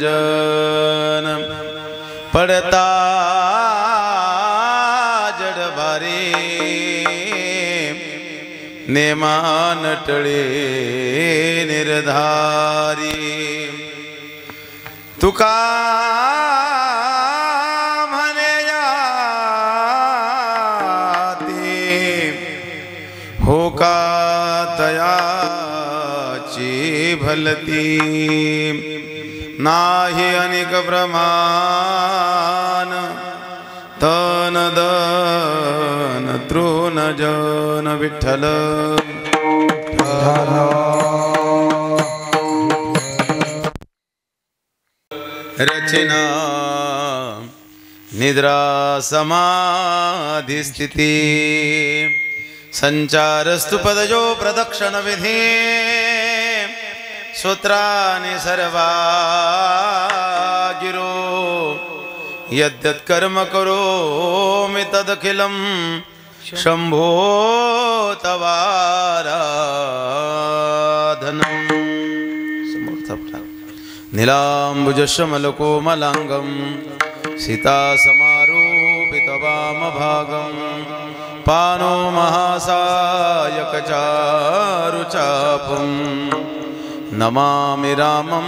जन पडता जडभारी नेमान टळे निर्धारी तुका म्हणे याती हो का तयाची भलती नाही अनेक प्रमाण तन दन तृण जन विठ्ठल रचना निद्रा समाधि स्थिति संचारस्तु पदजो प्रदक्षिण विधि सूत्राणि सर्वा गिरो यद्यत् कर्म करोमि तदखिलं शंभो तवाराधनम् नीलाम्बुजश्यामलकोमलाङ्गं सीतासमारोपितवामभागं पानो महासायकचारुचापं नमामि रामं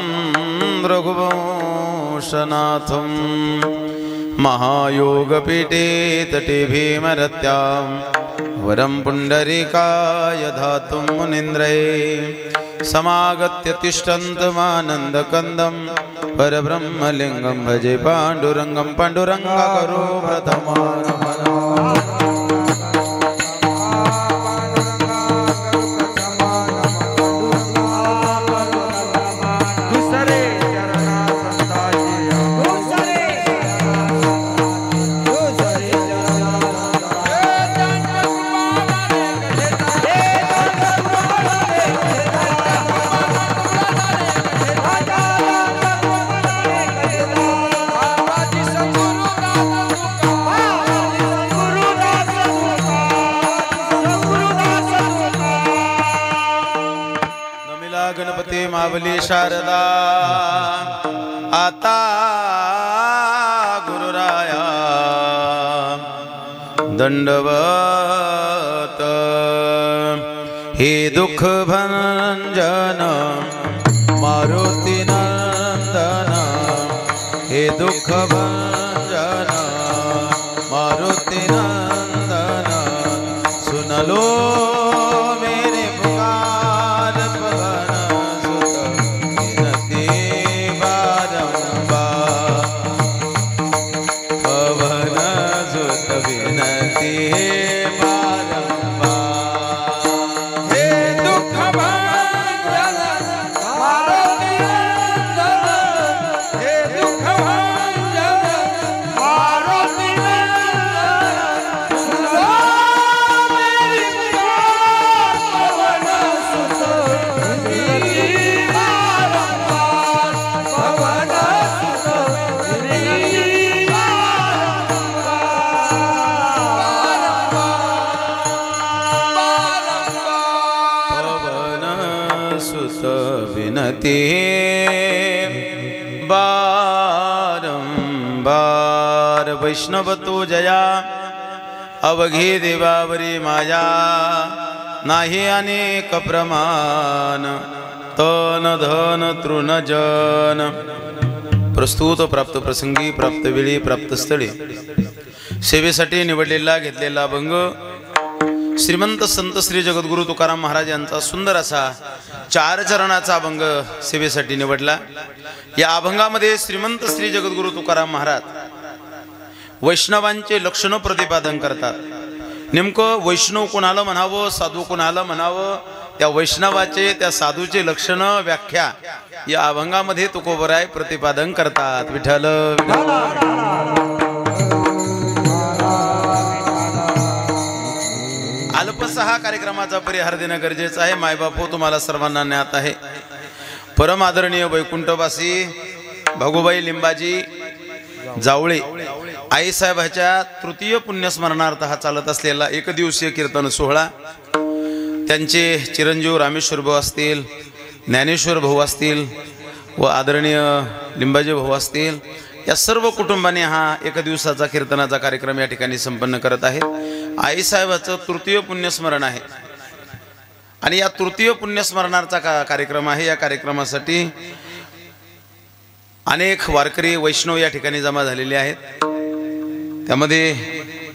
रघुवंशनाथं महायोगपीठे तटे भीमरत्यां वरं पुण्डरीकाय धातुं मुनीन्द्रये समागत्य तिष्ठन्तमानन्दकन्दं परब्रह्मलिङ्गं भजे पाण्डुरङ्गं पाण्डुरङ्गकरो प्रथमारमणम् मावली शारदा आता गुरुराया दंडवत हे दुख भंजन मारुती नंदन हे दुख भंजन मारुती नंदन सुनलो बारंबार वैष्णव तो जया अवघी देवावरी माया नाही अनेक प्रमाण तन धन तृण जन प्रस्तुत प्राप्त प्रसंगी प्राप्त वेळी प्राप्त स्थळी सेवेसाठी निवडलेला घेतलेला अभंग श्रीमंत संत श्री जगद्गुरु तुकाराम महाराज यांचा सुंदर असा 4 चरणाचा अभंग सेवेसाठी निवडला। या अभंगामध्ये श्रीमंत श्री जगद्गुरु तुकाराम महाराज वैष्णवांचे लक्षण प्रतिपादन करतात। नेमकं वैष्णव कोणाला म्हणावं, साधू कोणाला म्हणावं, त्या वैष्णवाचे त्या साधूचे लक्षण व्याख्या या अभंगामध्ये तुकोबराय प्रतिपादन करतात। विठ्ठल अल्पसहा कार्यक्रमाचा परिहार देणं गरजेचं आहे। मायबापो तुम्हाला सर्वांना ज्ञात आहे। परम आदरणीय वैकुंठवासी भगुबाई लिंबाजी जावळे आई साहेबाच्या तृतीय पुण्यस्मरणार्थ हा चालत असलेला एकदिवसीय कीर्तन सोहळा त्यांचे चिरंजीव रामेश्वर भाऊ असतील, ज्ञानेश्वर भाऊ असतील, व आदरणीय लिंबाजी भाऊ असतील, या सर्व कुटुंबाने हा एक दिवसाचा कीर्तनाचा कार्यक्रम या ठिकाणी संपन्न करत आहेत। आईसाहेबाचं तृतीय पुण्यस्मरण आहे आणि या तृतीय पुण्यस्मरणाचा कार्यक्रम आहे। या कार्यक्रमासाठी अनेक वारकरी वैष्णव या ठिकाणी जमा झालेले आहेत। त्यामध्ये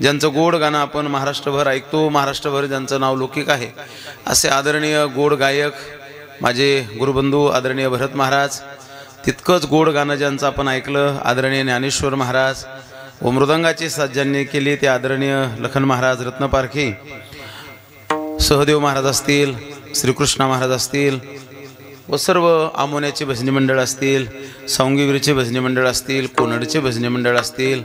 ज्यांचं गोड गाणं आपण महाराष्ट्रभर ऐकतो, महाराष्ट्रभर ज्यांचं नाव लौकिक आहे, असे आदरणीय गोड गायक माझे गुरुबंधू आदरणीय भरत महाराज, तितकंच गोड गाणं ज्यांचं आपण ऐकलं आदरणीय ज्ञानेश्वर महाराज, व मृदंगाची साथ ज्यांनी केली ते आदरणीय लखन महाराज रत्नपारखी, सहदेव महाराज असतील, श्रीकृष्ण महाराज असतील, व सर्व आमोन्याचे भजनी मंडळ असतील, सावंगीवीरचे भजनी मंडळ असतील, कोनडचे भजनी मंडळ असतील,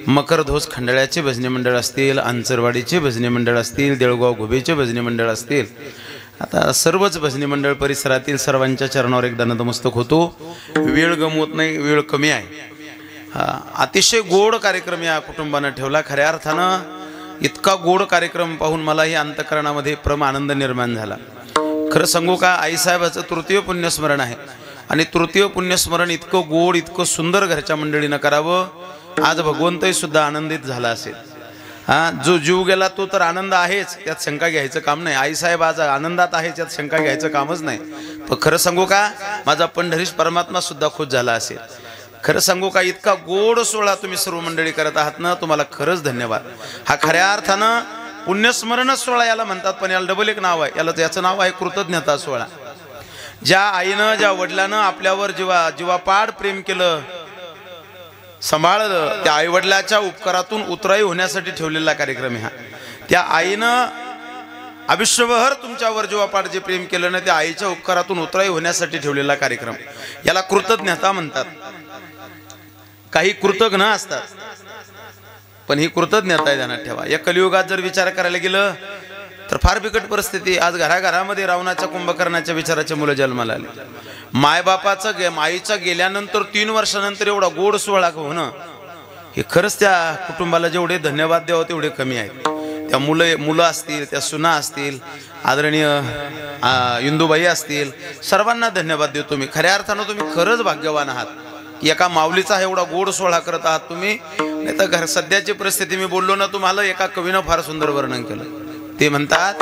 मकरधोस खंडाळ्याचे भजनी मंडळ असतील, आंचरवाडीचे भजनी मंडळ असतील, देळगाव घुबेचे भजनी मंडळ असतील, आता सर्वच भजनी मंडळ परिसरातील सर्वांच्या चरणावर एकदा नतमस्तक होतो। वेळ गमवत नाही, वेळ कमी आहे। अतिशय गोड कार्यक्रम या कुटुंबानं ठेवला। खऱ्या अर्थानं इतका गोड कार्यक्रम पाहून मलाही अंतःकरणामध्ये परम आनंद निर्माण झाला। खरं सांगू का, आईसाहेबाचं तृतीय पुण्यस्मरण आहे आणि तृतीय पुण्यस्मरण इतकं गोड, इतकं सुंदर घरच्या मंडळीनं करावं। आज भगवंतही सुद्धा आनंदित झाला असेल। जो जीव गेला तो तर आनंद आहेच, त्यात शंका घ्यायचं काम नाही। आईसाहेब आज आनंदात आहे, त्यात शंका घ्यायचं कामच नाही। पण खरं सांगू का, माझा पंढरीश परमात्मा सुद्धा खुश झाला असेल। खरं सांगू का, इतका गोड सोहळा तुम्ही सर्व मंडळी करत आहात ना, तुम्हाला खरंच धन्यवाद। हा खऱ्या अर्थानं पुण्यस्मरणच सोहळा याला म्हणतात, पण याला डबल एक नाव आहे, याचं नाव आहे कृतज्ञता सोहळा। ज्या आईनं, ज्या वडिलानं आपल्यावर जीवापाड प्रेम केलं, सांभाळलं, त्या आईवडिलाच्या उपकारातून उतराई होण्यासाठी ठेवलेला कार्यक्रम हा। त्या आईनं आयुष्यभर तुमच्यावर जीवापाड जे प्रेम केलं ना, त्या आईच्या उपकारातून उतराई होण्यासाठी ठेवलेला कार्यक्रम, याला कृतज्ञता म्हणतात। काही कृतज्ञ असतात, पण ही कृतज्ञता आहे, ध्यानात ठेवा। या कलियुगात जर विचार करायला गेलं तर फार बिकट परिस्थिती। आज घराघरामध्ये रावणाच्या कुंभकर्णाच्या विचाराचे मुलं जन्माला आले। मायबापाचं आईचा गेल्यानंतर 3 वर्षानंतर एवढा गोड सोहळा होणं, हे खरंच त्या कुटुंबाला जेवढे धन्यवाद द्यावं तेवढे कमी आहेत। त्या मुलं असतील, त्या सुना असतील, आदरणीय इंदुबाई असतील, सर्वांना धन्यवाद देतो मी। खऱ्या अर्थानं तुम्ही खरंच भाग्यवान आहात। एका माऊलीचा एवढा गोड सोहळा करत आहात तुम्ही। नाही तर सध्याची परिस्थिती मी बोललो ना तुम्हाला, एका कवीनं फार सुंदर वर्णन केलं। ते म्हणतात,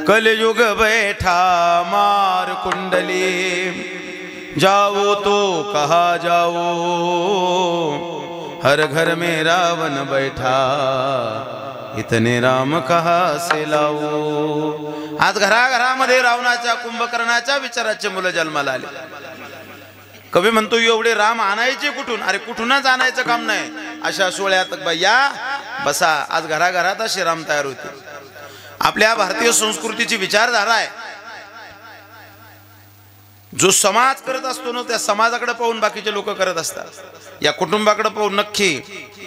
कलयुग बैठा मार कुंडली, जाओ तो कहा जाओ, हर घर में रावण बैठा, इतने राम कहा से लाओ। आज घराघरामध्ये रावणाच्या कुंभकर्णाच्या विचाराचे मुलं जन्माला आले। कवी म्हणतो, एवढे राम आणायचे कुठून? अरे कुठूनच आणायचं काम नाही, अशा सोहळ्यात या बसा। आज घराघरात असे राम तयार होते। आपल्या भारतीय संस्कृतीची विचारधारा आहे, जो समाज करत असतो ना, त्या समाजाकडे पाहून बाकीचे लोक करत असतात। या कुटुंबाकडे पाहून नक्की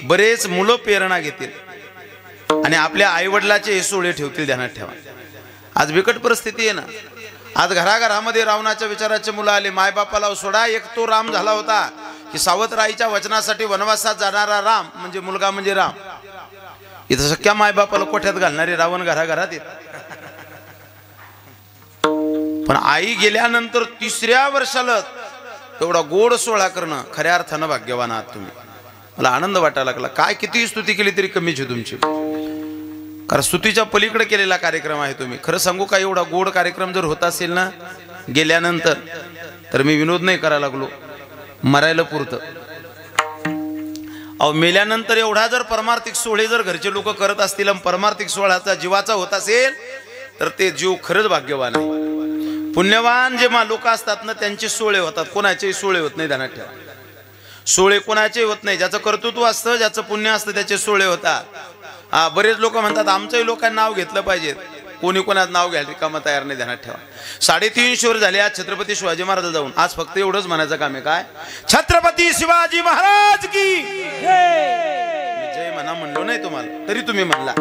बरेच मुलं प्रेरणा घेतील आणि आपल्या आईवडिलाचे हे सोहळे ठेवतील, ध्यानात ठेवा। आज बिकट परिस्थिती आहे ना। आज घराघरामध्ये रावणाच्या विचाराचे मुलं आले। मायबापाला सोडा, एक तो राम झाला होता की सावतराईच्या वचनासाठी वनवासात जाणारा राम म्हणजे मुलगा म्हणजे राम। इथं सख्या मायबापाला कोठ्यात घालणारे रावण घराघरात येत। पण आई गेल्यानंतर 3ऱ्या वर्षाला एवढा गोड सोहळा करणं, खऱ्या अर्थानं भाग्यवान आहात तुम्ही। मला आनंद वाटायला लागला। काय किती स्तुती केली तरी कमीच आहे तुमची, कारण स्तुतीच्या पलीकडे केलेला कार्यक्रम आहे तुम्ही। खरं सांगू का, एवढा गोड कार्यक्रम जर होत असेल ना गेल्यानंतर, तर मी विनोद नाही करायला लागलो, मरायला पुरतं। अहो मेल्यानंतर एवढा जर परमार्थिक सोहळे जर घरचे लोक करत असतील आणि परमार्थिक सोहळ्याचा जीवाचा होत असेल, तर ते जीव खरंच भाग्यवान आहे। पुण्यवान जे लोक असतात ना, त्यांचे सोहळे होतात, कोणाचेही सोहळे होत नाही, ध्यानात ठेवा। सोहळे कोणाचे होत नाही, ज्याचं कर्तृत्व असतं, ज्याचं पुण्य असतं, त्याचे सोहळे होतात। बरेच लोक म्हणतात आमच्याही लोकांना नाव घेतलं पाहिजे, कोणी कोणाचं नाव घ्यायला रिकामा तयार नाही, ध्यानात ठेवा। 350 वर्ष झाले आज छत्रपती शिवाजी महाराज जाऊन। आज फक्त एवढंच म्हणायचं काम आहे, काय छत्रपती शिवाजी महाराज की जय म्हणा म्हणलो नाही तुम्हाला, तरी तुम्ही म्हणला।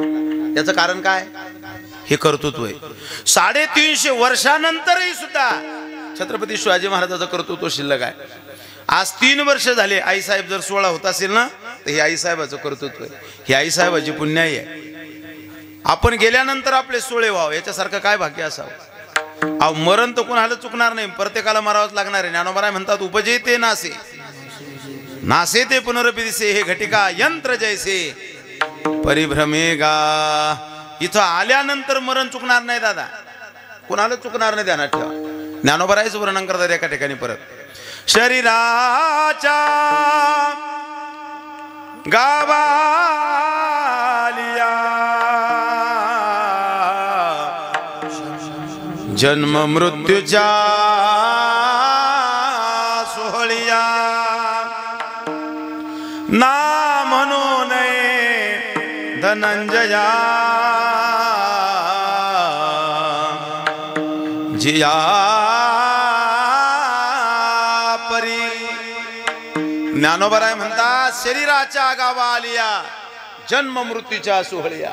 त्याचं कारण काय? हे कर्तृत्व आहे। 350 वर्षानंतरही सुद्धा छत्रपती शिवाजी महाराजाचं कर्तृत्व शिल्लक आहे। आज 3 वर्ष झाले आईसाहेब जर सोहळा होत असेल ना, तर हे आईसाहेबाचं कर्तृत्व आहे, ही आईसाहेबाची पुण्याई आहे। आपण गेल्यानंतर आपले सोहळे व्हावे, याच्यासारखं काय भाग्य असावं। अहो मरण तर कोणाला चुकणार नाही, प्रत्येकाला मरावंच लागणार आहे. ज्ञानोबा म्हणतात उपजेते नासे नासे ते पुनरपि दिसे, हे घटिका यंत्र जैसे परिभ्रमेगा. इथं आल्यानंतर मरण चुकणार नाही दादा, कोणाला चुकणार नाही, ध्यानात ठेवा. ज्ञानोबारायचं वर्णन करतात एका ठिकाणी परत. शरीराच्या गावालिया जन्म मृत्यूच्या सोहळिया ना म्हणू नये धनंजया जिया परी. ज्ञानोबराय म्हणतात शरीराच्या गावा आलिया जन्म मृत्यूच्या सोहळिया.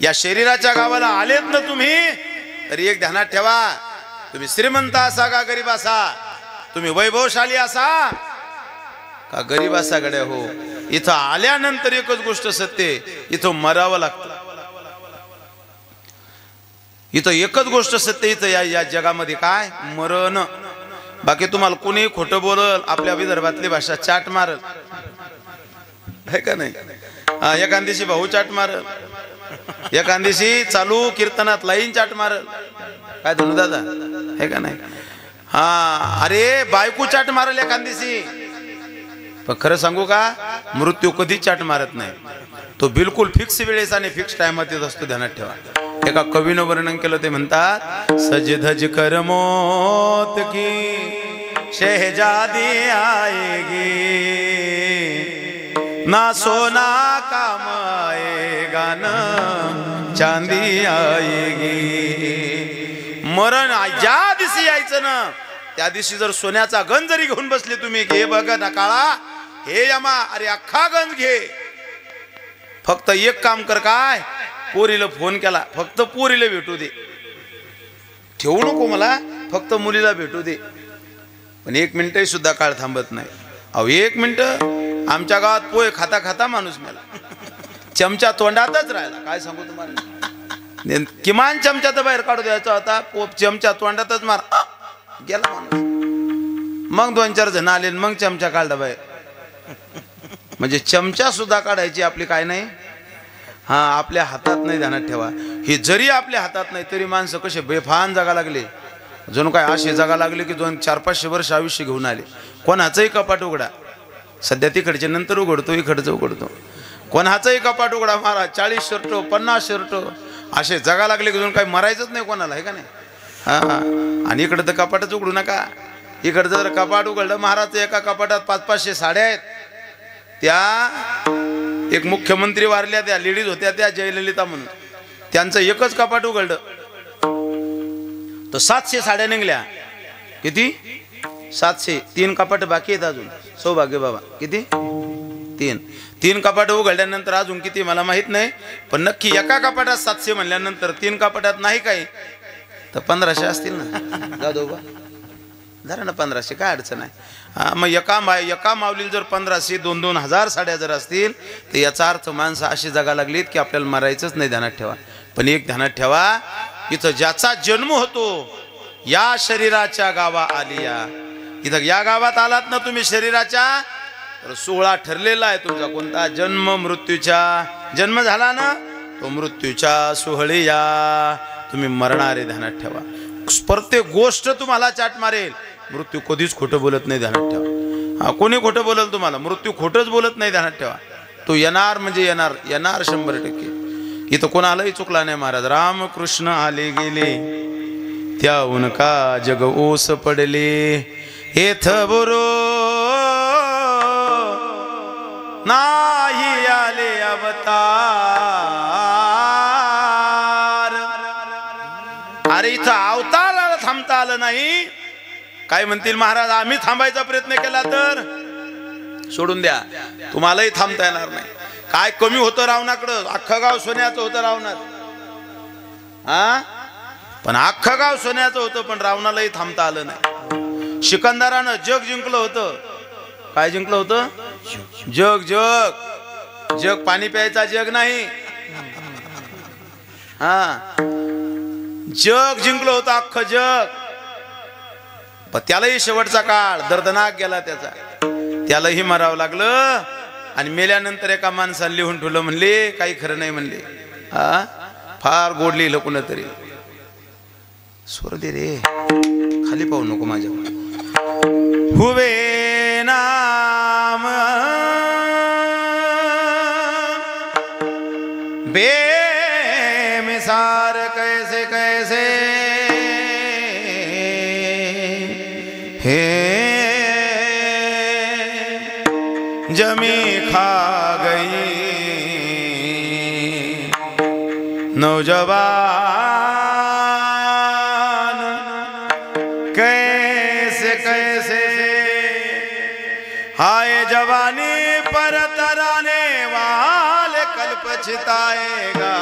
या शरीराच्या गावाला आलेत ना तुम्ही, तरी एक ध्यानात ठेवा, तुम्ही श्रीमंत असा का गरीब असा, तुम्ही वैभवशाली असा का गरीब असा गड्या हो, इथं आल्यानंतर एकच गोष्ट सत्य, इथं मरावं लागतं. इथं एकच गोष्ट सत्य, इथं या जगामध्ये काय मरण. बाकी तुम्हाला कोणी खोटं बोलल, आपल्या विदर्भातली भाषा चाट मारल है का नाही. एखादीशी भाऊ चाट मारल, एखादीशी चालू कीर्तनात लाईन चाट मारल, काय धनु दादा है का नाही. अरे बायको चाट मारल एखादीशी. पण खरं सांगू का, मृत्यू कधी चाट मारत नाही, तो बिलकुल फिक्स वेळेस आणि फिक्स टाइमात येत असतो, ध्यानात ठेवा. एका कवीनं वर्णन केलं, ते म्हणतात सज धज कर मौत की शहजादी आएगी, ना सोना काम आएगा ना चांदी आएगी. मरण ज्या दिवशी यायचं ना, त्या दिवशी जर सोन्याचा गंज जरी घेऊन बसले तुम्ही, घे बघा ना काळा हे यमा, अरे अख्खा गंज घे. फक्त एक काम कर, काय पोरीला फोन केला, फक्त पोरीला भेटू दे, ठेवू नको मला, फक्त मुलीला भेटू दे. पण 1 मिनिटही सुद्धा काळ थांबत नाही. अहो 1 मिनिट, आमच्या गावात पोहे खाता खाता माणूस मेला, चमचा तोंडातच राहिला. काय सांगू तुम्हाला, किमान चमचा तर बाहेर काढू द्यायचा होता, चमचा तोंडातच मार गेला माणूस. मग 2-4 जण आले, मग चमचा काढला बाहेर. म्हणजे चमचा सुद्धा काढायची आपली काय नाही, आपल्या हातात नाही, ध्यानात ठेवा. हे जरी आपल्या हातात नाही, तरी माणसं कसे बेफान जगा लागले, जणू काय असे जगा लागले की 400-500 वर्ष आयुष्य घेऊन आले. कोणाचंही कपाट उघडा, सध्या तिकडचे नंतर उघडतो, इकडचं उघडतो. कोणाचंही कपाट उघडा महाराज, 40 शर्ट 50 शर्ट असे जगा लागले की जणू काही मरायचंच नाही कोणाला, आहे का नाही. आणि इकडं तर कपाटच उघडू नका. इकडचं जर कपाट उघडलं महाराज, एका कपाटात 500-500 साड्या आहेत. त्या एक मुख्यमंत्री वारल्या, त्या लेडीज होत्या, त्या जयललिता म्हणून, त्यांचं एकच कपाट उघडलं तर 700 साड्या निघल्या. किती? 700. 3 कपाट बाकी आहेत अजून. सौभाग्य बाबा किती? 3 कपाट उघडल्यानंतर अजून किती मला माहित नाही, पण नक्की एका कपाटात 700 म्हणल्यानंतर 3 कपाटात नाही काही तर 1500 असतील ना. जाधव बा धरा ना 1500, काय अडचण आहे. मग एका माऊलीला जर 1500 2-2 हजार साड्या जर असतील तर याचा अर्थ माणसं अशी जगा लागलीत की आपल्याला मरायचंच नाही, ध्यानात ठेवा. पण एक ध्यानात ठेवा, इथं ज्याचा जन्म होतो या शरीराच्या गावा आलिया, इथं या गावात आलात ना तुम्ही शरीराच्या, तर 16 ठरलेला आहे तुमचा कोणता जन्म मृत्यूच्या. जन्म झाला ना तो मृत्यूच्या सोहळिया, तुम्ही मरणारे, ध्यानात ठेवा. प्रत्येक गोष्ट तुम्हाला चाट मारेल, मृत्यू कधीच खोटं बोलत नाही, ध्यानात ठेवा. कोणी खोटं बोलल तुम्हाला, मृत्यू खोटंच बोलत नाही, ध्यानात ठेवा. तो येणार म्हणजे येणार, येणार 100%. इथं कोणालाही चुकला नाही महाराज. रामकृष्ण आले गेले त्याहून का जग ओस पडले, हेथ बरो नाही आले अवतार. अरे इथं अवताराला थांबता आलं नाही. काय म्हणतील महाराज, आम्ही थांबायचा प्रयत्न केला तर सोडून द्या, तुम्हालाही थांबता येणार नाही. काय कमी होतं रावणाकडं, अख्खं गाव सोन्याचं होतं रावणात. पण अख्खं गाव सोन्याचं होतं, पण रावणालाही थांबता आलं नाही. सिकंदरानं जग जिंकलं होतं. काय जिंकलं होतं? जग. जग जग पाणी प्यायचा जग नाही, जग जिंकलो होतं अख्खं जग, पण त्यालाही शेवटचा काळ दर्दनाक गेला त्याचा, त्यालाही मरावं लागलं. आणि मेल्यानंतर एका माणसाने लिहून ठेवलं, म्हणले काही खरं नाही म्हणले. फार गोड लिहिलं कुणा तरी. स्वर दे रे, खाली पाहू नको माझ्या. हुवे नाम बेमिसार कैसे कैसे हे जमी खा गई नौजवान कैसे कैसे हाय जवानी पर तराने वाले कल पछताएगा,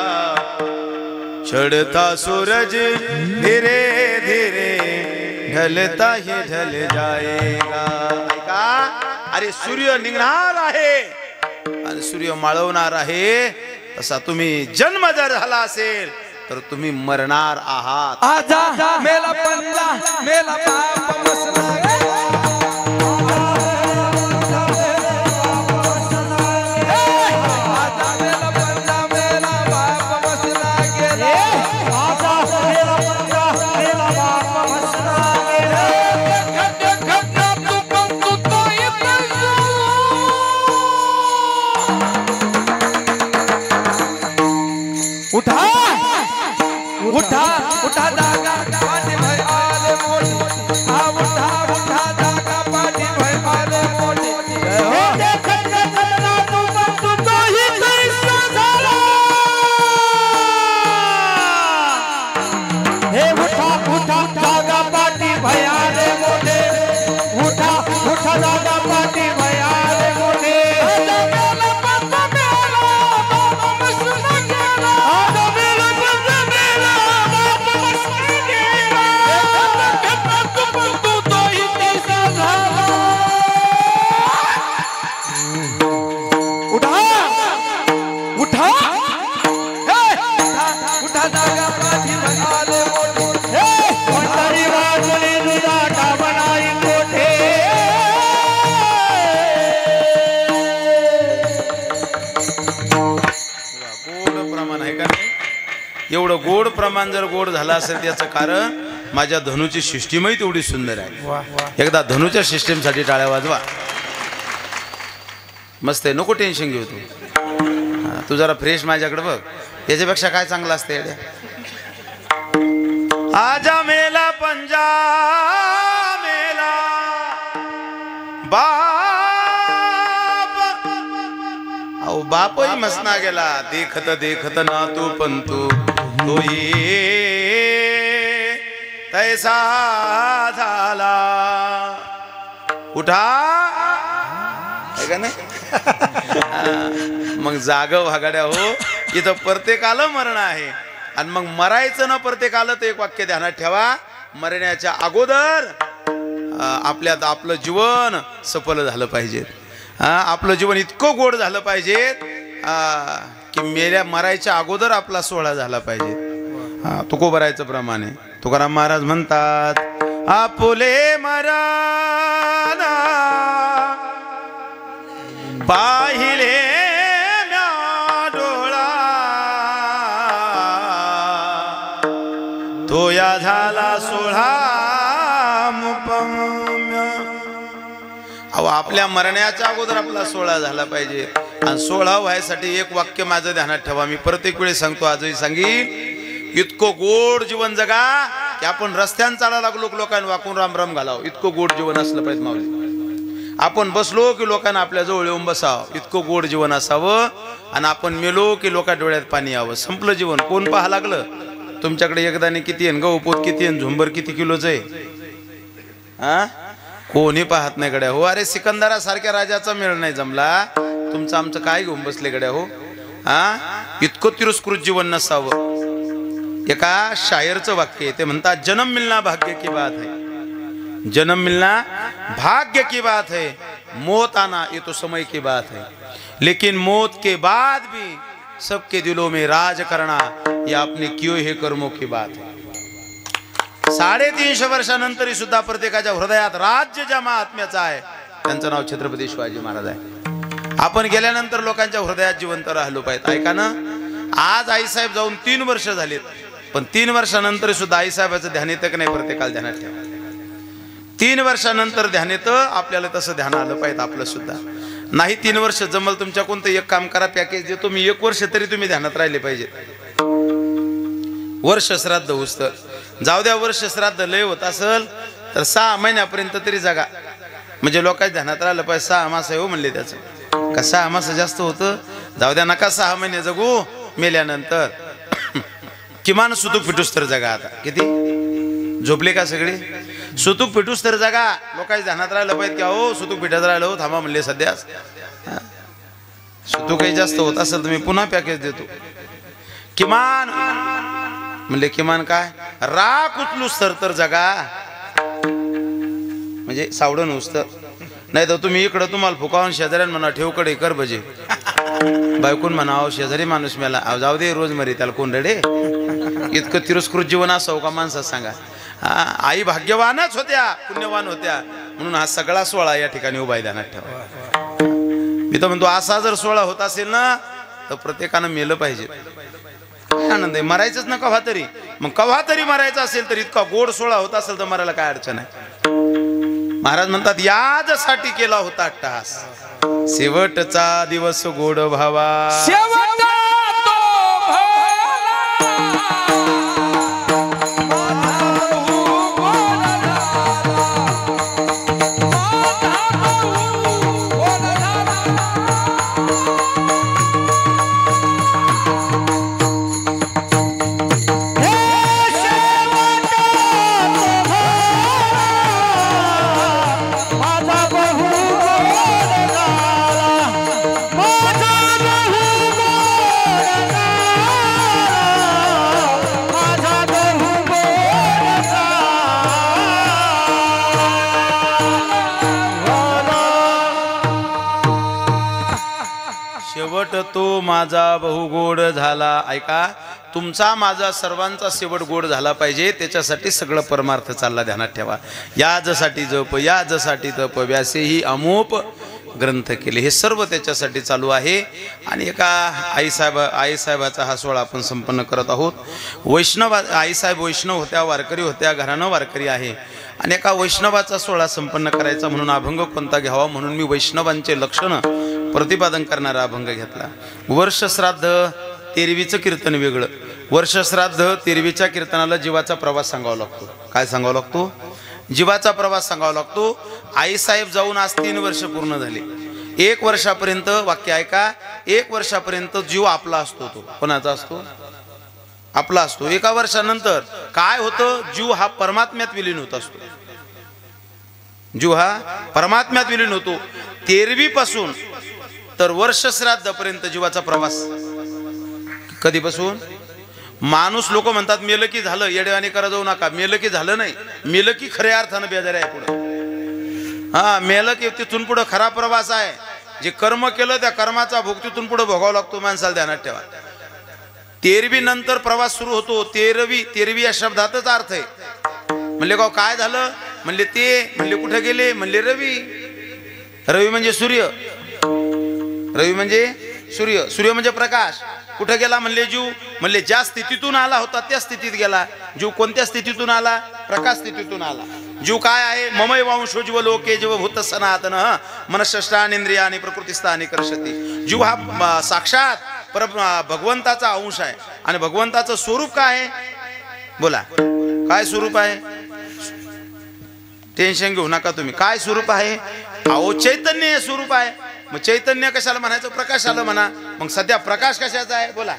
चढ़ता सूरज धीरे धीरे ढलता ही ढल जाएगा. ऐका, अरे सूर्य निघणार आहे आणि सूर्य माळवणार आहे, तसा तुम्ही जन्म जर झाला असेल तर तुम्ही मरणार आहात. आजा मेला पंजा मेला बाप बसला गेला. आजा मेला पंजा मेला बाप बसला गेला. आजा मेला पंजा मेला बाप बसला गेला. उठा उठा उठा दागा पाठी भय आले मोठी. हा उठा उठा दागा पाठी भय आले मोठी. हे देखत ना तू तो ही कैसा झाला. हे उठा उठा दागा पाठी भय आले मोठे. उठा उठा दागा पाठी भय आले मोठे. एवढं गोड प्रमाण जर गोड झालं असेल त्याचं कारण माझ्या धनुची सिस्टीमही तेवढी सुंदर आहे. एकदा धनुच्या सिस्टीम साठी टाळ्या वाजवा. मस्त आहे, नको टेन्शन घेऊ तू. तू जरा फ्रेश माझ्याकडे बघ, याच्यापेक्षा काय चांगलं असतं येड्या. आजा मेला पंजा मेला बाप, अहो बापही मसना गेला. देखत देखत ना तू पंतू तोही तैसा झाला. उठा का नाही. मग जाग भागाड्या हो, इथं प्रत्येकाला मरण आहे. आणि मग मरायचं ना प्रत्येकाला, तर एक वाक्य ध्यानात ठेवा, मरण्याच्या अगोदर आपल्यात आपलं जीवन सफल झालं पाहिजे. आपलं जीवन इतकं गोड झालं पाहिजे की मरायच्या अगोदर आपला सोहळा झाला पाहिजे. तुकोबरायचं प्रमाणे तुकाराम महाराज म्हणतात, आपुले मराना पाहिले म्या डोळा, तो या झाला सोहळा मुपम्य. अहो आपल्या मरण्याच्या अगोदर आपला सोहळा झाला पाहिजे. आणि सोहळा व्हायसाठी एक वाक्य माझं ध्यानात ठेवा, मी प्रत्येक वेळी सांगतो, आजही सांगीन. इतकं गोड जीवन जगा की आपण रस्त्यानं चालायला लागलो लोकांना वाकून राम राम घालावं. इतकं गोड जीवन असलं पाहिजे माऊली. आपण बसलो की लोकांना आपल्या जवळ येऊन बसावं, इतकं गोड जीवन असावं. आणि आपण मेलो की लोका डोळ्यात पाणी यावं. संपलं जीवन. कोण पाहा लागलं तुमच्याकडे एकदाने किती आहे, गहूपोत किती आहे, झुंबर किती किलोच आहे, कोणी पाहत नाही गड्या हो. अरे सिकंदरासारख्या राजाचा मेळ नाही जमला, तुमचं आमचं काय घेऊन बसले गड्या हो. इतकं तिरस्कृत जीवन नसावं. एका शायरचं वाक्य आहे, ते म्हणतात, जन्म मिलना भाग्य की बात है, जन्म मिलना भाग्य की बात है, मौत आना ये तो समय की बात है, लेकिन मौत के बाद भी सबके दिलों में राज करना ये आपने किए हुए कर्मों की बात है. 350 वर्षानंतरही सुद्धा प्रत्येकाच्या हृदयात राज्य ज्या महात्म्याचं आहे त्यांचं नाव छत्रपती शिवाजी महाराज आहे. आपण गेल्यानंतर लोकांच्या हृदयात जिवंत राहिलो पाहिजे. ऐका ना, आज आईसाहेब जाऊन 3 वर्ष झालीत, पण 3 वर्षानंतर सुद्धा आईसाहेबाचं ध्यान येतं की नाही प्रत्येकाला ध्यानात ठेवा. 3 वर्षानंतर ध्यान येतं, आपल्याला तसं ध्यान आलं पाहिजे आपलं सुद्धा. नाही 3 वर्ष जमल तुमच्या कोणतं एक काम करा, पॅकेज देतो मी, 1 वर्ष तरी तुम्ही ध्यानात राहिले पाहिजे. वर्ष श्राद्ध होतं जाऊ द्या, वर्ष श्राद्ध लय होत असेल तर 6 महिन्यापर्यंत तरी जगा, म्हणजे लोकांच्या ध्यानात राहिलं पाहिजे. 6 मास आहे हो म्हणले त्याचं, का 6 मास जास्त होतं, जाऊ द्या नका 6 महिने जगू, मेल्यानंतर किमान सुतूक पिटूस तर जगा. आता किती झोपले का सगळे, सुतूक पिटूस तर जगा. लोकांच्या ध्यानात राहिलं पाहिजे की हो सुतूक पिठात राहिलं हो, थांबा म्हणले सध्या सुतूक काही जास्त होत असेल तर मी पुन्हा पॅकेज देतो. किमान म्हणले किमान काय, राख उचलूस तर जगा, म्हणजे सावडण उचतर. नाही तर तुम्ही इकडं तुम्हाला फुकावून शेजाऱ्यान म्हणा ठेवकडे कर भजे, बायकून म्हणाव शेजारी माणूस मेला जाऊ दे रोज मरी त्याला कोण रडे. इतकं तिरस्कृत जीवन असावं का माणसात सांगा. आई भाग्यवानच होत्या, पुण्यवान होत्या, म्हणून हा सगळा सोहळा या ठिकाणी उभा आहे, ध्यानात ठेवा. मी तर म्हणतो असा जर सोहळा होत असेल ना तर प्रत्येकानं मेलं पाहिजे. काय आनंद आहे, मरायचंच ना कव्हा तरी. मग कव्हा तरी मरायचं असेल तर इतका गोड सोहळा होत असेल तर मरायला काय अडचण आहे. महाराज म्हणतात याजसाठी केला होता अट्टहास, शेवटचा दिवस गोड भावा, शेवट तो शेवट तो माझा बहु गोड झाला. ऐका, तुमचा माझा सर्वांचा शेवट गोड झाला पाहिजे, त्याच्यासाठी सगळं परमार्थ चालला, ध्यानात ठेवा. याजसाठी जप याजसाठी तप व्यासेही अमोप ग्रंथ केले, हे सर्व त्याच्यासाठी चालू आहे. आणि एका आईसाहेबाचा हा सोहळा आपण संपन्न करत आहोत. वैष्णव आईसाहेब वैष्णव होत्या, वारकरी होत्या, घराणं वारकरी आहे. आणि एका वैष्णवाचा सोहळा संपन्न करायचा म्हणून अभंग कोणता घ्यावा म्हणून मी वैष्णवांचे लक्षणं प्रतिपादन करणारा अभंग घेतला. वर्षश्राद्ध तेरवीचं कीर्तन वेगळं. वर्षश्राद्ध तेरवीच्या कीर्तनाला जीवाचा प्रवास सांगावा लागतो. काय सांगावा लागतो? जीवाचा प्रवास सांगावा लागतो. आईसाहेब जाऊन आज 3 वर्ष पूर्ण झाले. 1 वर्षापर्यंत वाक्य ऐका, 1 वर्षापर्यंत जीव आपला असतो. तो कोणाचा असतो? आपला असतो. 1 वर्षानंतर काय होतं? जीव हा परमात्म्यात विलीन होत असतो. जीव हा परमात्म्यात विलीन होतो. 13वी पासून तर वर्षश्राद्ध पर्यंत जीवाचा प्रवास. कधीपासून? माणूस लोक म्हणतात मेलं की झालं, येडेवाणी करा जाऊ नका. मेलं की झालं नाही, मेलं की खऱ्या अर्थानं बेजार आहे पुढे. हा, मेलं की तिथून पुढे खरा प्रवास आहे. जे कर्म केलं त्या कर्माचा भोग तिथून पुढे भोगावा लागतो, माणसाला ध्यानात ठेवा. 13वी नंतर प्रवास सुरू होतो. 13वी या शब्दातच अर्थ आहे. म्हणले गाव काय झालं? म्हणले ते. म्हणले कुठे गेले? म्हणले रवी. रवी म्हणजे सूर्य. रवी म्हणजे सूर्य. सूर्य म्हणजे प्रकाश. कुठे गेला? म्हणले जीव. म्हणले ज्या स्थितीतून आला होता त्या स्थितीत गेला. जीव कोणत्या स्थितीतून आला? प्रकाश स्थितीतून आला. जीव काय आहे? ममय वांशोज्व लोके जीव भूत सनातन मनःष्टानेंद्रियानि प्रकृतिस्थानि कर्षति. जीव हा साक्षात भगवंताचा अंश आहे. आणि भगवंताचं स्वरूप काय आहे? बोला, काय स्वरूप आहे? टेन्शन घेऊ नका तुम्ही. काय स्वरूप आहे? अहो चैतन्य स्वरूप आहे. मग चैतन्य कशाला म्हणायचं? प्रकाशाला म्हणा. मग सध्या प्रकाश कशाचा आहे? बोला,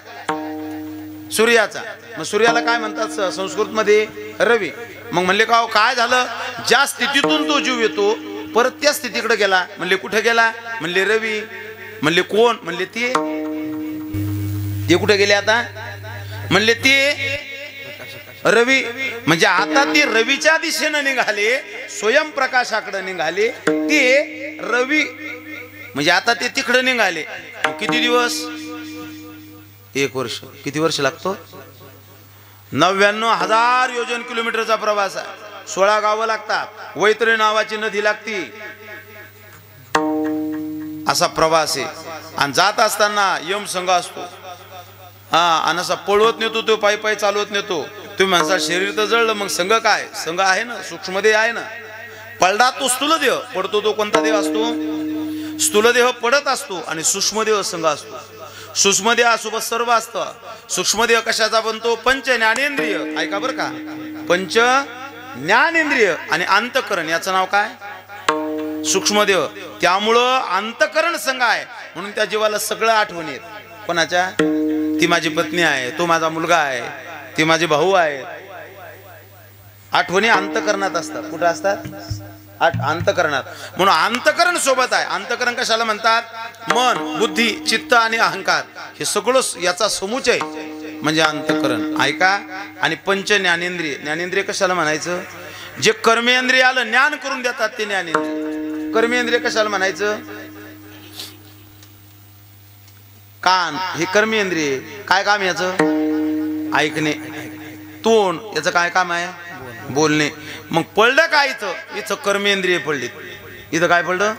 सूर्याचा. मग सूर्याला काय म्हणतात संस्कृत मध्ये? रवी. मग म्हणले का काय झालं? ज्या स्थितीतून तो जीव येतो परत त्या स्थितीकडे गेला. म्हणले कुठे गेला? म्हणले रवी. म्हणले कोण? म्हणले ते. ते कुठे गेले आता? म्हणले ते रवी. म्हणजे आता ते रवीच्या दिशेने निघाले, स्वयंप्रकाशाकडे निघाले. ते रवी म्हणजे आता ते तिकडे निघाले. किती दिवस? 1 वर्ष. किती वर्ष लागतो? 99,000 योजन किलोमीटरचा प्रवास आहे. 16 गावं लागतात. वैतरी नावाची नदी लागती. असा प्रवास आहे. आणि जात असताना यम संघ असतो. आणि असा पळवत नेतो तो, पायी पायी चालवत नेतो. तुम्ही म्हणसा शरीर तर जळलं, मग संघ काय? संघ आहे ना, सूक्ष्मदेह आहे ना. पडला तो स्थूलदेह, पडतो तो कोणता देह असतो? स्थूलदेह पडत असतो आणि सूक्ष्मदेह संघ असतो. सूक्ष्मदेहासोबत सर्व असतं. सूक्ष्मदेह कशाचा बनतो? पंच ज्ञानेंद्रिय. ऐका बरं का, पंच ज्ञानेंद्रिय आणि अंतःकरण याचं नाव काय? सूक्ष्मदेह. त्यामुळं अंतःकरण संघ आहे म्हणून त्या जीवाला सगळं आठवण येत. कोणाच्या? ती माझी पत्नी आहे, तो माझा मुलगा आहे, ती माझे भाऊ आहे. आठवणी अंतःकरणात असतात. कुठं असतात? अंतःकरणात. म्हणून अंतःकरण सोबत आहे. अंतःकरण कशाला म्हणतात? मन, बुद्धी, चित्त आणि अहंकार हे सगळं याचा समुचय म्हणजे अंतःकरण. ऐका. आणि पंच ज्ञानेंद्रिय. ज्ञानेंद्रिय कशाला म्हणायचं? जे कर्मेंद्रियाला ज्ञान करून देतात ते ज्ञानेंद्रिय. कर्मेंद्रिय कशाला म्हणायचं? कान हे कर्मेंद्रिय. काय काम याचं? ऐकणे. तोंड याचं काय काम आहे? बोलणे. मग पडलं काय इथं? इथं कर्मेंद्रिय पडली. इथं काय पडलं?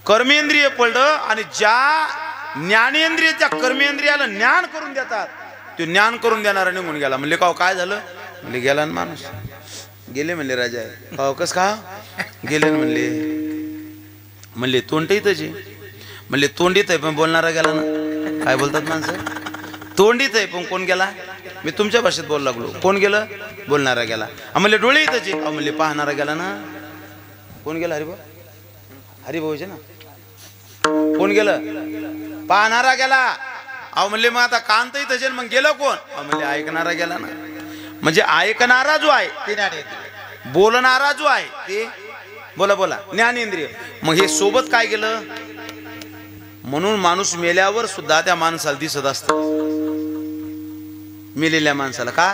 कर्मेंद्रिय पडलं. आणि ज्या ज्ञानेंद्रिय त्या कर्मेंद्रियाला ज्ञान करून देतात ते ज्ञान करून देणारा निघून गेला. म्हणले का काय झालं? म्हणले गेला ना माणूस. गेले म्हणले राजा. का कस का गेले? म्हणले तोंड इथंच आहे. म्हणले तोंडीत आहे पण बोलणारा गेला ना. काय बोलतात माणसं? तोंडीत आहे पण कोण गेला? मी तुमच्या भाषेत बोलू लागलो. कोण गेलं? बोलणारा गेला. म्हणले डोळे इथंच आहे. म्हणले पाहणारा गेला ना. कोण गेला? हरिभाऊ. हरिभाऊचे ना. कोण गेलं? पाहणारा गेला. म्हणले मग आता कान तर इथंच आहे, मग गेलं कोण? म्हणले ऐकणारा गेला ना. म्हणजे ऐकणारा जो आहे ते ज्ञानेंद्रिय, बोलणारा जो आहे ते बोला बोला ज्ञानेंद्रिय. मग हे सोबत काय गेलं? म्हणून माणूस मेल्यावर सुद्धा त्या माणसाला दिसत असत. मेलेल्या माणसाला का?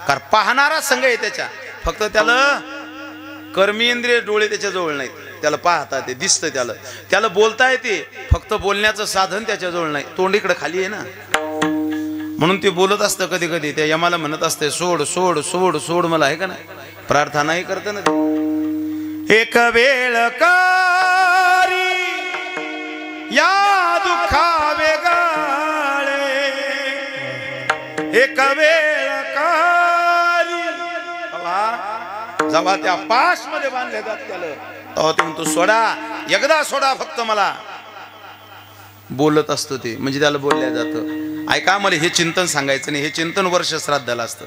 कारण पाहणारा संघ आहे त्याच्या. फक्त त्याला कर्मेंद्रिय डोळे त्याच्या जवळ नाहीत. त्याला पाहता ते दिसतं. त्याला बोलता येते. फक्त बोलण्याचं साधन त्याच्या जवळ नाही. तोंड इकडे खाली आहे ना. म्हणून ते बोलत असतं कधी कधी. त्या यमाला म्हणत असते सोड सोड सोड सोड मला. आहे का नाही? प्रार्थनाही करतं ना ते. एक वेळ कारी या दुःखा वेगाळे, एक वेळ कारी. जेव्हा त्या पाश मध्ये बांधले जात त्याला तेव्हा ते म्हणतो सोडा, एकदा सोडा फक्त मला. बोलत असतो ते म्हणजे त्याला बोलल्या जातं. ऐका, मला हे चिंतन सांगायचं नाही. हे चिंतन वर्ष श्राद्धाला असतं.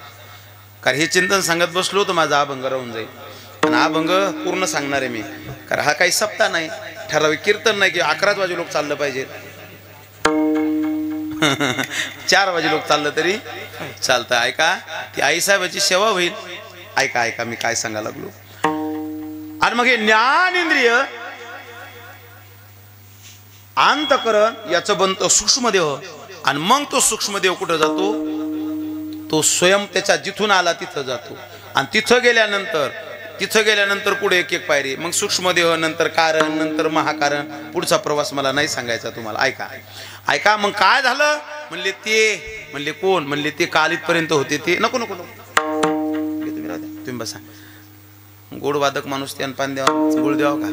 कारण हे चिंतन सांगत बसलो तर माझा अभंग राहून जाईल. आणि अभंग पूर्ण सांगणार आहे मी. कारण हा काही सप्ताह नाही, ठराविक कीर्तन नाही की 11 वाजे लोक चाललं पाहिजे. 4 वाजे लोक चाललं तरी चालतं. ऐका, ती आईसाहेबाची सेवा होईल. ऐका ऐका मी काय सांगायला लागलो. आणि मग हे ज्ञानेंद्रिय अंतःकरण याचं बनतं सूक्ष्मदेह. आणि मग तो सूक्ष्मदेह कुठं जातो? तो स्वयं त्याच्या जिथून आला तिथं जातो. आणि तिथं गेल्यानंतर पुढे एक एक पायरी. मग सूक्ष्मदेह, नंतर कारण, नंतर महाकारण. पुढचा प्रवास मला नाही सांगायचा तुम्हाला. ऐका ऐका. मग काय झालं? म्हणले कोण? म्हणले ते काल इथपर्यंत होते ते. नको नको नको तुम्ही बसा. गोड वादक माणूस त्यान पान द्यावा, गोड द्यावा का?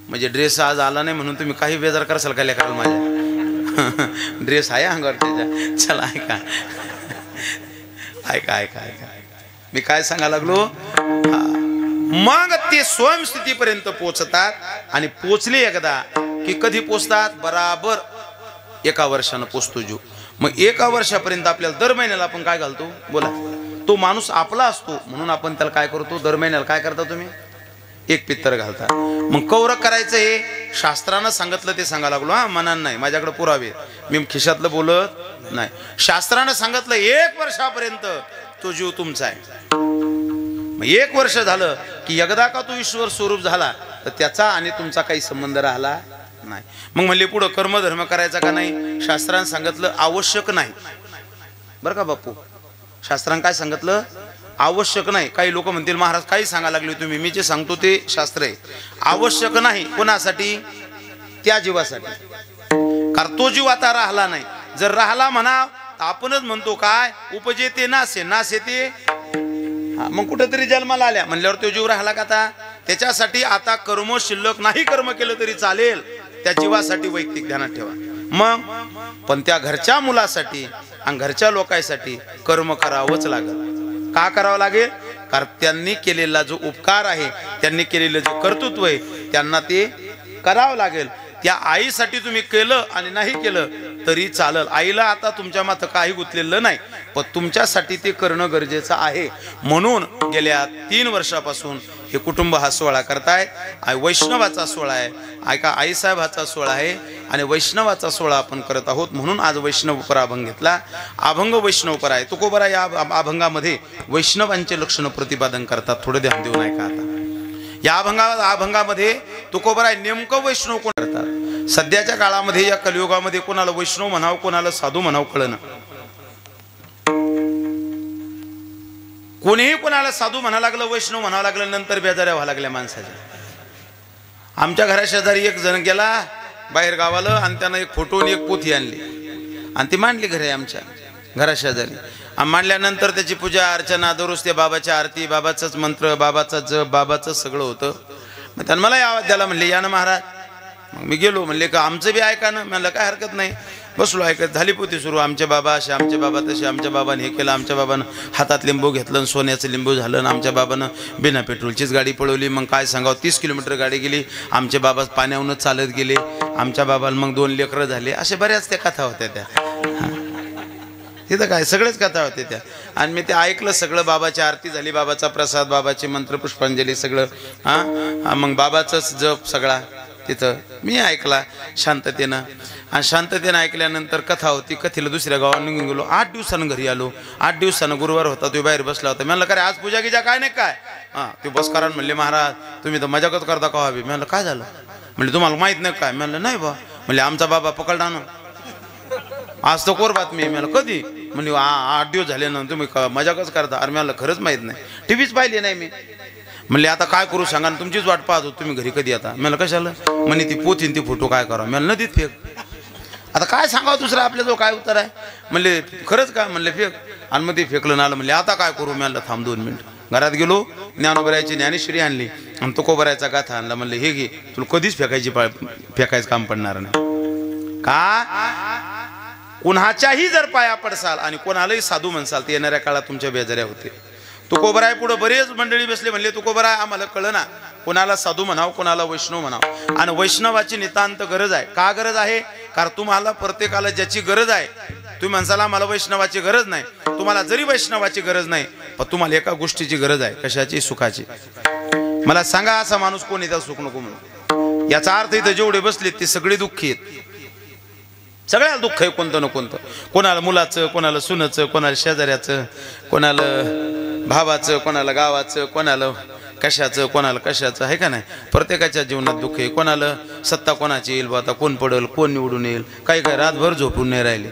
म्हणजे ड्रेस आज आला नाही म्हणून तुम्ही काही बेजार कराल का लेकराला माझ्या? ड्रेस आहे अंगावर त्याच्या. चला ऐका ऐका ऐका ऐका. मी काय सांगायला लागलो? मग ते स्वयंस्थितीपर्यंत पोचतात. आणि पोचले एकदा की कधी पोचतात? बराबर 1 वर्षानं पोचतो जीव. मग 1 वर्षापर्यंत आपल्याला दर महिन्याला आपण काय घालतो? बोला. तो माणूस आपला असतो म्हणून आपण त्याला काय करतो? दर महिन्याला काय करता तुम्ही? एक पित्तर घालता. मग कौरक करायचं हे शास्त्रानं सांगितलं ते सांगायला लागलो. हा, मनान नाही. माझ्याकडे पुरावे, मी खिशातलं बोलत नाही. शास्त्रानं सांगितलं 1 वर्षापर्यंत तो जीव तुमचा आहे. मग 1 वर्ष झालं की एकदा का तो ईश्वर स्वरूप झाला तर त्याचा आणि तुमचा काही संबंध राहिला नाही. मग म्हणले पुढं कर्मधर्म करायचा का नाही? शास्त्रानं सांगितलं आवश्यक नाही. बरं का बापू, शास्त्रानं काय सांगितलं? आवश्यक नाही. काही लोक म्हणतील महाराज काही सांगायला लागले तुम्ही. मी जे सांगतो ते शास्त्र आहे. आवश्यक नाही. कोणासाठी? त्या जीवासाठी. कारण तो जीव आता राहिला नाही. जर राहिला म्हणा आपणच म्हणतो काय उपजेते नासे नासे ते मग कुठेतरी जन्माला आल्या म्हणल्यावर तो जीव राहिला का आता? त्याच्यासाठी आता कर्म शिल्लक नाही, कर्म केलं तरी चालेल, त्या जीवासाठी वैयक्तिक ध्यानात ठेवा. मग पण त्या घरच्या मुलासाठी आणि घरच्या लोकांसाठी कर्म करावंच लागेल. का करावं लागेल? कारण त्यांनी केलेला जो उपकार आहे, त्यांनी केलेलं जे कर्तृत्व आहे, त्यांना ते करावं लागेल. त्या आईसाठी तुम्ही केलं आणि नाही केलं तरी चालेल. आईला आता तुमच्या माथं काही गुंतलेलं नाही, पण तुमच्यासाठी ते करणं गरजेचं आहे. म्हणून गेल्या 3 वर्षापासून हे कुटुंब हा सोहळा करतायत. वैष्णवाचा सोहळा आहे, ऐका, आईसाहेबाचा सोहळा आहे आणि वैष्णवाचा सोहळा आपण करत आहोत. म्हणून आज वैष्णवपर अभंग घेतला. अभंग वैष्णवपर आहे. तुकोबरा या अभंगामध्ये वैष्णवांचे लक्षण प्रतिपादन करतात. थोडं ध्यान देऊन ऐका. आता या अभंगामध्ये तुकोबरा नेमकं वैष्णव कोण करतात? सध्याच्या काळामध्ये या कलियुगामध्ये कोणाला वैष्णव म्हणावं कोणाला साधू म्हणावं कळणं. कोणीही कोणाला साधू म्हणा लागलं, वैष्णव म्हणा लागलं, नंतर बेजाऱ्या व्हायला लागल्या माणसाच्या. आमच्या घरा शेजारी एक जण गेला बाहेर गावाला आणि त्यानं एक फोटो आणि एक पोथी आणली आणि ती मांडली घरी आमच्या घरा शेजारी. मांडल्यानंतर त्याची पूजा अर्चना दररोज त्या बाबाच्या आरती, बाबाचाच मंत्र, बाबाचा जप, बाबाचं सगळं होतं. मग त्यानं मला आवाज द्याला, म्हणले या ना महाराज. मग मी गेलो, म्हणले का आमचं बी ऐका ना. म्हणलं काय हरकत नाही. बसलो ऐकत. झाली पोथी सुरू. आमचे बाबा असे, आमचे बाबा तसे, आमच्या बाबाने हे केलं, आमच्या बाबानं हातात लिंबू घेतलं, सोन्याचं लिंबू झालं, आमच्या बाबानं बिना पेट्रोलचीच गाडी पळवली. मग काय सांगावं, 30 किलोमीटर गाडी गेली. आमचे बाबा पाण्याहूनच चालत गेले. आमच्या बाबाला मग 2 लेकरं झाले. असे बऱ्याच त्या कथा होत्या त्या. तिथं काय सगळेच कथा होते त्या. आणि मी ते ऐकलं सगळं. बाबाची आरती झाली, बाबाचा प्रसाद, बाबाची मंत्र पुष्पांजली सगळं. मग बाबाचाच जप सगळा तिथं मी ऐकला शांततेनं. आणि शांततेनं ऐकल्यानंतर कथा होती. कथेला दुसऱ्या गावात निघून गेलो. 8 दिवसानं घरी आलो. 8 दिवसानं गुरुवार होता, तो बाहेर बसला होता. म्हणलं का रे आज पूजा गिजा काय नाही काय? ते बस कारण म्हणले महाराज तुम्ही तर मजाकच करता का हवी? म्हणलं काय झालं? म्हणले तुम्हाला माहित नाही काय? म्हणलं नाही बा. म्हणले आमचा बाबा पकडला ना. आज तर कोर बातमी. म्हणलं कधी? म्हणजे 8 दिवस झाले ना, तुम्ही मजाकच करता. अरे म्हणलं खरंच माहित नाही, टीव्हीच पाहिली नाही मी. म्हणले आता काय करू सांगा, तुमचीच वाट पाहतो, तुम्ही घरी कधी आता? म्हणलं कशाला? म्हणे ती पोथी ती फोटो काय करा? म्हणलं नदीत फेक. आता काय सांगावं दुसरं आपल्या जो काय उत्तर आहे? म्हणले खरंच का? म्हणले फेक. आणि मग ते फेकलं ना आलं. म्हणले आता काय करू? म्हणलं थांब 2 मिनिट. घरात गेलो, ज्ञानोबरायची ज्ञानेश्वरी आणली आणि तुकोबरायचा गाथा आणला. म्हणले हे घे, तुला कधीच फेकायचं काम पडणार नाही. का? कुणाच्याही जर पाया पडसाल आणि कोणालाही साधू म्हणसाल तर येणाऱ्या काळात तुमच्या बेजाऱ्या होते. तुकोबराय पुढे बरेच मंडळी बसले. म्हणले तुकोबराय आम्हाला कळना कोणाला साधू म्हणावं कोणाला वैष्णव म्हणावं. आणि वैष्णवाची नितांत गरज आहे. का गरज आहे? कारण तुम्हाला प्रत्येकाला ज्याची गरज आहे. तुम्ही म्हणसाल मला वैष्णवाची गरज नाही. तुम्हाला जरी वैष्णवाची गरज नाही, पण तुम्हाला एका गोष्टीची गरज आहे. कशाची? सुखाची. मला सांगा असा माणूस कोण येतात सुख नको म्हणून? याचा अर्थ इथं जेवढे बसलेत ते सगळे दुःखी आहेत. सगळ्याला दुःख आहे कोणतं ना कोणतं. कोणाला मुलाचं, कोणाला सुनाचं, कोणाला शेजाऱ्याचं, कोणाला भावाचं, कोणाला गावाचं, कोणाला कशाचं, कोणाला कशाचं, आहे का नाही? प्रत्येकाच्या जीवनात दुःख आहे. कोणाला सत्ता कोणाची येईल, आता कोण पडेल, कोण निवडून येईल. काही काही रातभर झोपून नाही राहिले.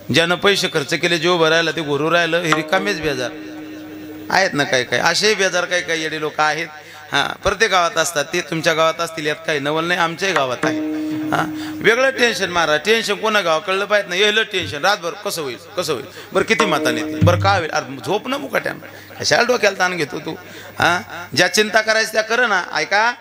ज्यानं पैसे खर्च केले जीव भरायला ते घोरू राहिलं, हे रिकामेच बेजार आहेत ना. काही काही असेही बेजार काही काही येडे लोक आहेत. प्रत्येक गावात असतात. ते तुमच्या गावात असतील यात काही नवल नाही, आमच्याही गावात आहे. वेगळं टेन्शन मारा. टेन्शन कोणा गाव कळलं पाहिजे ना. येलं टेन्शन रातभर कसं होईल कसं होईल, बरं किती माताने येतील, बरं काय होईल. अरे झोप ना मुका टाइम, कशाला डोक्याला ताण घेतो तू? ज्या चिंता करायचं त्या कर ना. ऐका,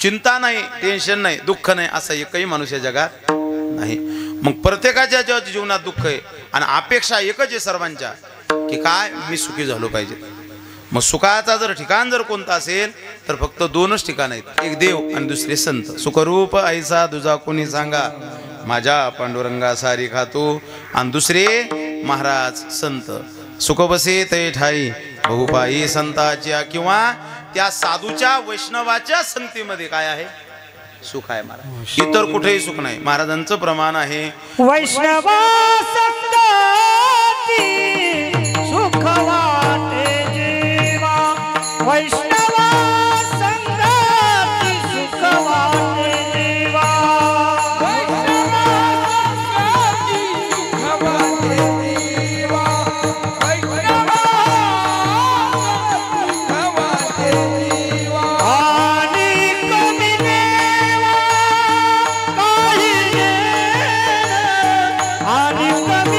चिंता नाही, टेन्शन नाही, दुःख नाही असा एकही माणूस या जगात नाही. मग प्रत्येकाच्या जीवनात दुःख आहे आणि अपेक्षा एकच आहे सर्वांच्या, की काय मी सुखी झालो पाहिजे. मग सुखाचा जर ठिकाण जर कोणता असेल तर फक्त 2च ठिकाण आहेत. एक देव आणि दुसरे संत. सुखरूप ऐसा तुझा कोणी सांगा, माझ्या पांडुरंगा सारी खातो. आणि दुसरे महाराज संत. सुख बसे ते ठाई बहुपाई संताच्या, किंवा त्या साधूच्या वैष्णवाच्या संगतीमध्ये काय आहे? सुख आहे महाराज. इतर कुठेही सुख नाही. महाराजांचं प्रमाण आहे वैष्णवा संगती सुख वाटे जीवा. वैष्णवा संगती सुख वाटे जीवा. वैष्णवा संगती सुख वाटे जीवा. वैष्णवा सुख वाटे जीवा. आणि कमी देवा काही देव, आणि कमी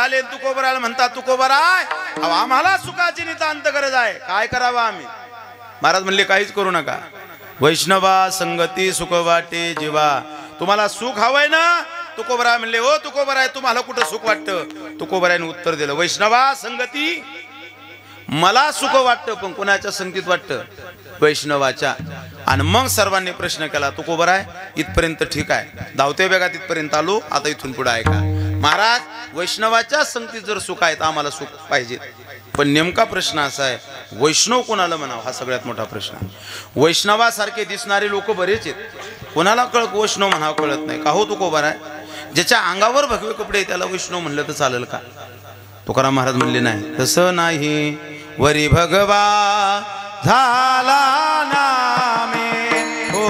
झाले तुकोबराला म्हणतात तुकोबराय अहो आम्हाला सुखाची नितांत गरज आहे, काय करावं आम्ही? महाराज म्हणले काहीच करू नका. वैष्णवा संगती सुख वाटे जीवा. तुम्हाला सुख हवंय ना? तुकोबराय म्हणले हो तुकोबराय तुम्हाला कुठं सुख वाटतं? तुकोबरायने उत्तर दिलं वैष्णवा संगती मला सुख वाटतं, पण कोणाच्या संगतीत वाटतं? वैष्णवाच्या. आणि मग सर्वांनी प्रश्न केला तुकोबराय इथपर्यंत ठीक आहे, धावते बेगा तिथपर्यंत आलो, आता इथून पुढे आहे का? महाराज वैष्णवाच्या संगतीत जर सुख आहे तर आम्हाला सुख पाहिजे, पण नेमका प्रश्न असा आहे वैष्णव कोणाला म्हणावं हा सगळ्यात मोठा प्रश्न आहे. वैष्णवासारखे दिसणारे लोक बरेच आहेत, कोणाला वैष्णव म्हणावं कळत नाही. का हो तुकोबराय? ज्याच्या अंगावर भगवे कपडे त्याला वैष्णव म्हणलं तर चालेल का? तुकाराम महाराज म्हणले नाही, तसं नाही. वरी भगवा झाला नामे हो,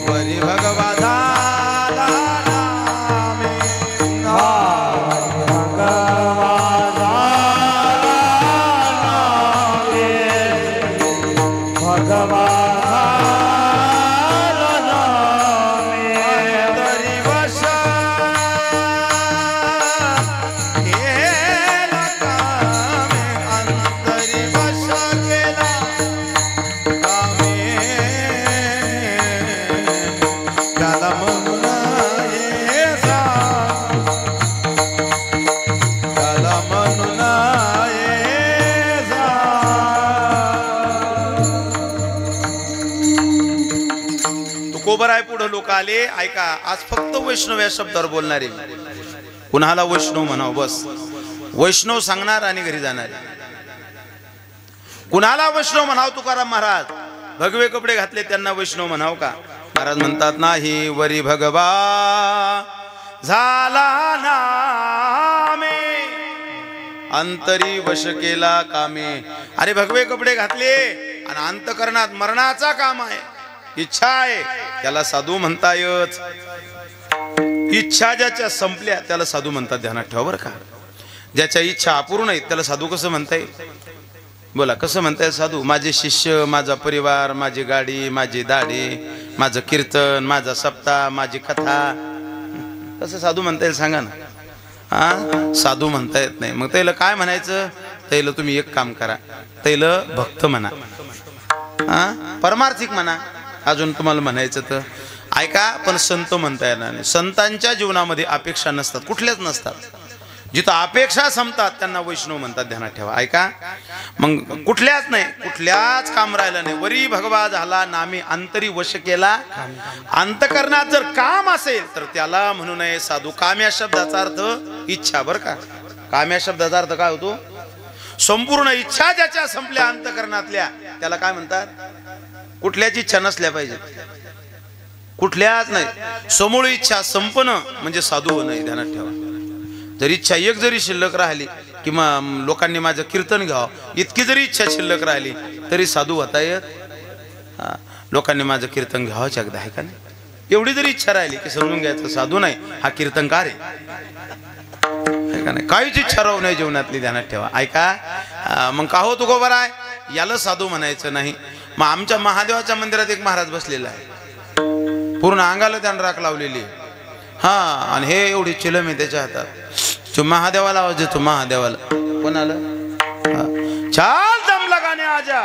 वरी भगवा झाला नामे. तुकोबराय पुढे लोक आले, ऐका आज फक्त वैष्णव या शब्दावर बोलणारे, कुणाला वैष्णव म्हणाव बस. वैष्णव सांगणार आणि घरी जाणार. कुणाला वैष्णव म्हणाव? तुकाराम महाराज भगवे कपडे घातले त्यांना वैष्णव म्हणाव का? महाराज म्हणतात नाही. वरी भगवा झाला नामे अंतरी वश केला कामे. अरे भगवे कपडे घातले आणि अंतकरणात मरणाचा काम आहे, इच्छा आहे, त्याला साधू म्हणता येत. इच्छा ज्याच्या संपल्या त्याला साधू म्हणतात, ध्यानात ठेवा बरं का. ज्याच्या इच्छा अपूर्ण आहेत त्याला साधू कसं म्हणता येईल? बोला कसं म्हणता येईल साधू? माझे शिष्य, माझा परिवार, माझी गाडी, माझी दाढी, माझं कीर्तन, माझा सप्ताह, माझी कथा, कसं साधू म्हणता येईल सांगा ना? हा साधू म्हणता येत नाही. मग त्याला काय म्हणायचं? त्याला तुम्ही एक काम करा, त्याला भक्त म्हणा, हा परमार्थिक म्हणा. अजून तुम्हाला म्हणायचं तर ऐका, पण संत म्हणता येणार नाही. संतांच्या जीवनामध्ये अपेक्षा नसतात, कुठल्याच नसतात. जिथं अपेक्षा संपतात त्यांना वैष्णव म्हणतात, ध्यानात ठेवा. ऐका मग कुठल्याच नाही, कुठल्याच काम राहिलं नाही. वरी भगवा झाला नामे अंतरी वश केला. अंतकरणात जर काम असेल तर त्याला म्हणू नये साधू. काम या शब्दाचा अर्थ इच्छा बरं का. काम या शब्दाचा अर्थ काय होतो? संपूर्ण इच्छा ज्याच्या संपल्या अंतकरणातल्या त्याला काय म्हणतात? कुठल्याची इच्छा नसल्या पाहिजे, कुठल्याच नाही. समूळ इच्छा संपणं म्हणजे साधू होणं, ध्यानात ठेवा. जर इच्छा एक जरी शिल्लक राहिली किंवा लोकांनी माझं कीर्तन घ्यावं इतकी जरी इच्छा शिल्लक राहिली तरी साधू होता येत. लोकांनी माझं कीर्तन घ्यावं एकदा आहे का नाही, एवढी जरी इच्छा राहिली की समजून घ्यायचं साधू नाही हा कीर्तनकार आहे का नाही. काहीच इच्छा राहू नये जीवनातली, ध्यानात ठेवा. ऐका मग का हो तुकोबराय याला साधू म्हणायचं नाही. मग आमच्या महादेवाच्या मंदिरात एक महाराज बसलेला आहे, पूर्ण अंगाला त्यानं राख लावलेली, हा आणि हे एवढी चिलम आहे त्याच्या हातात. तो महादेवाला आवाज देतो, महादेवाला. कोणाला? चाल दम लगाने आजा.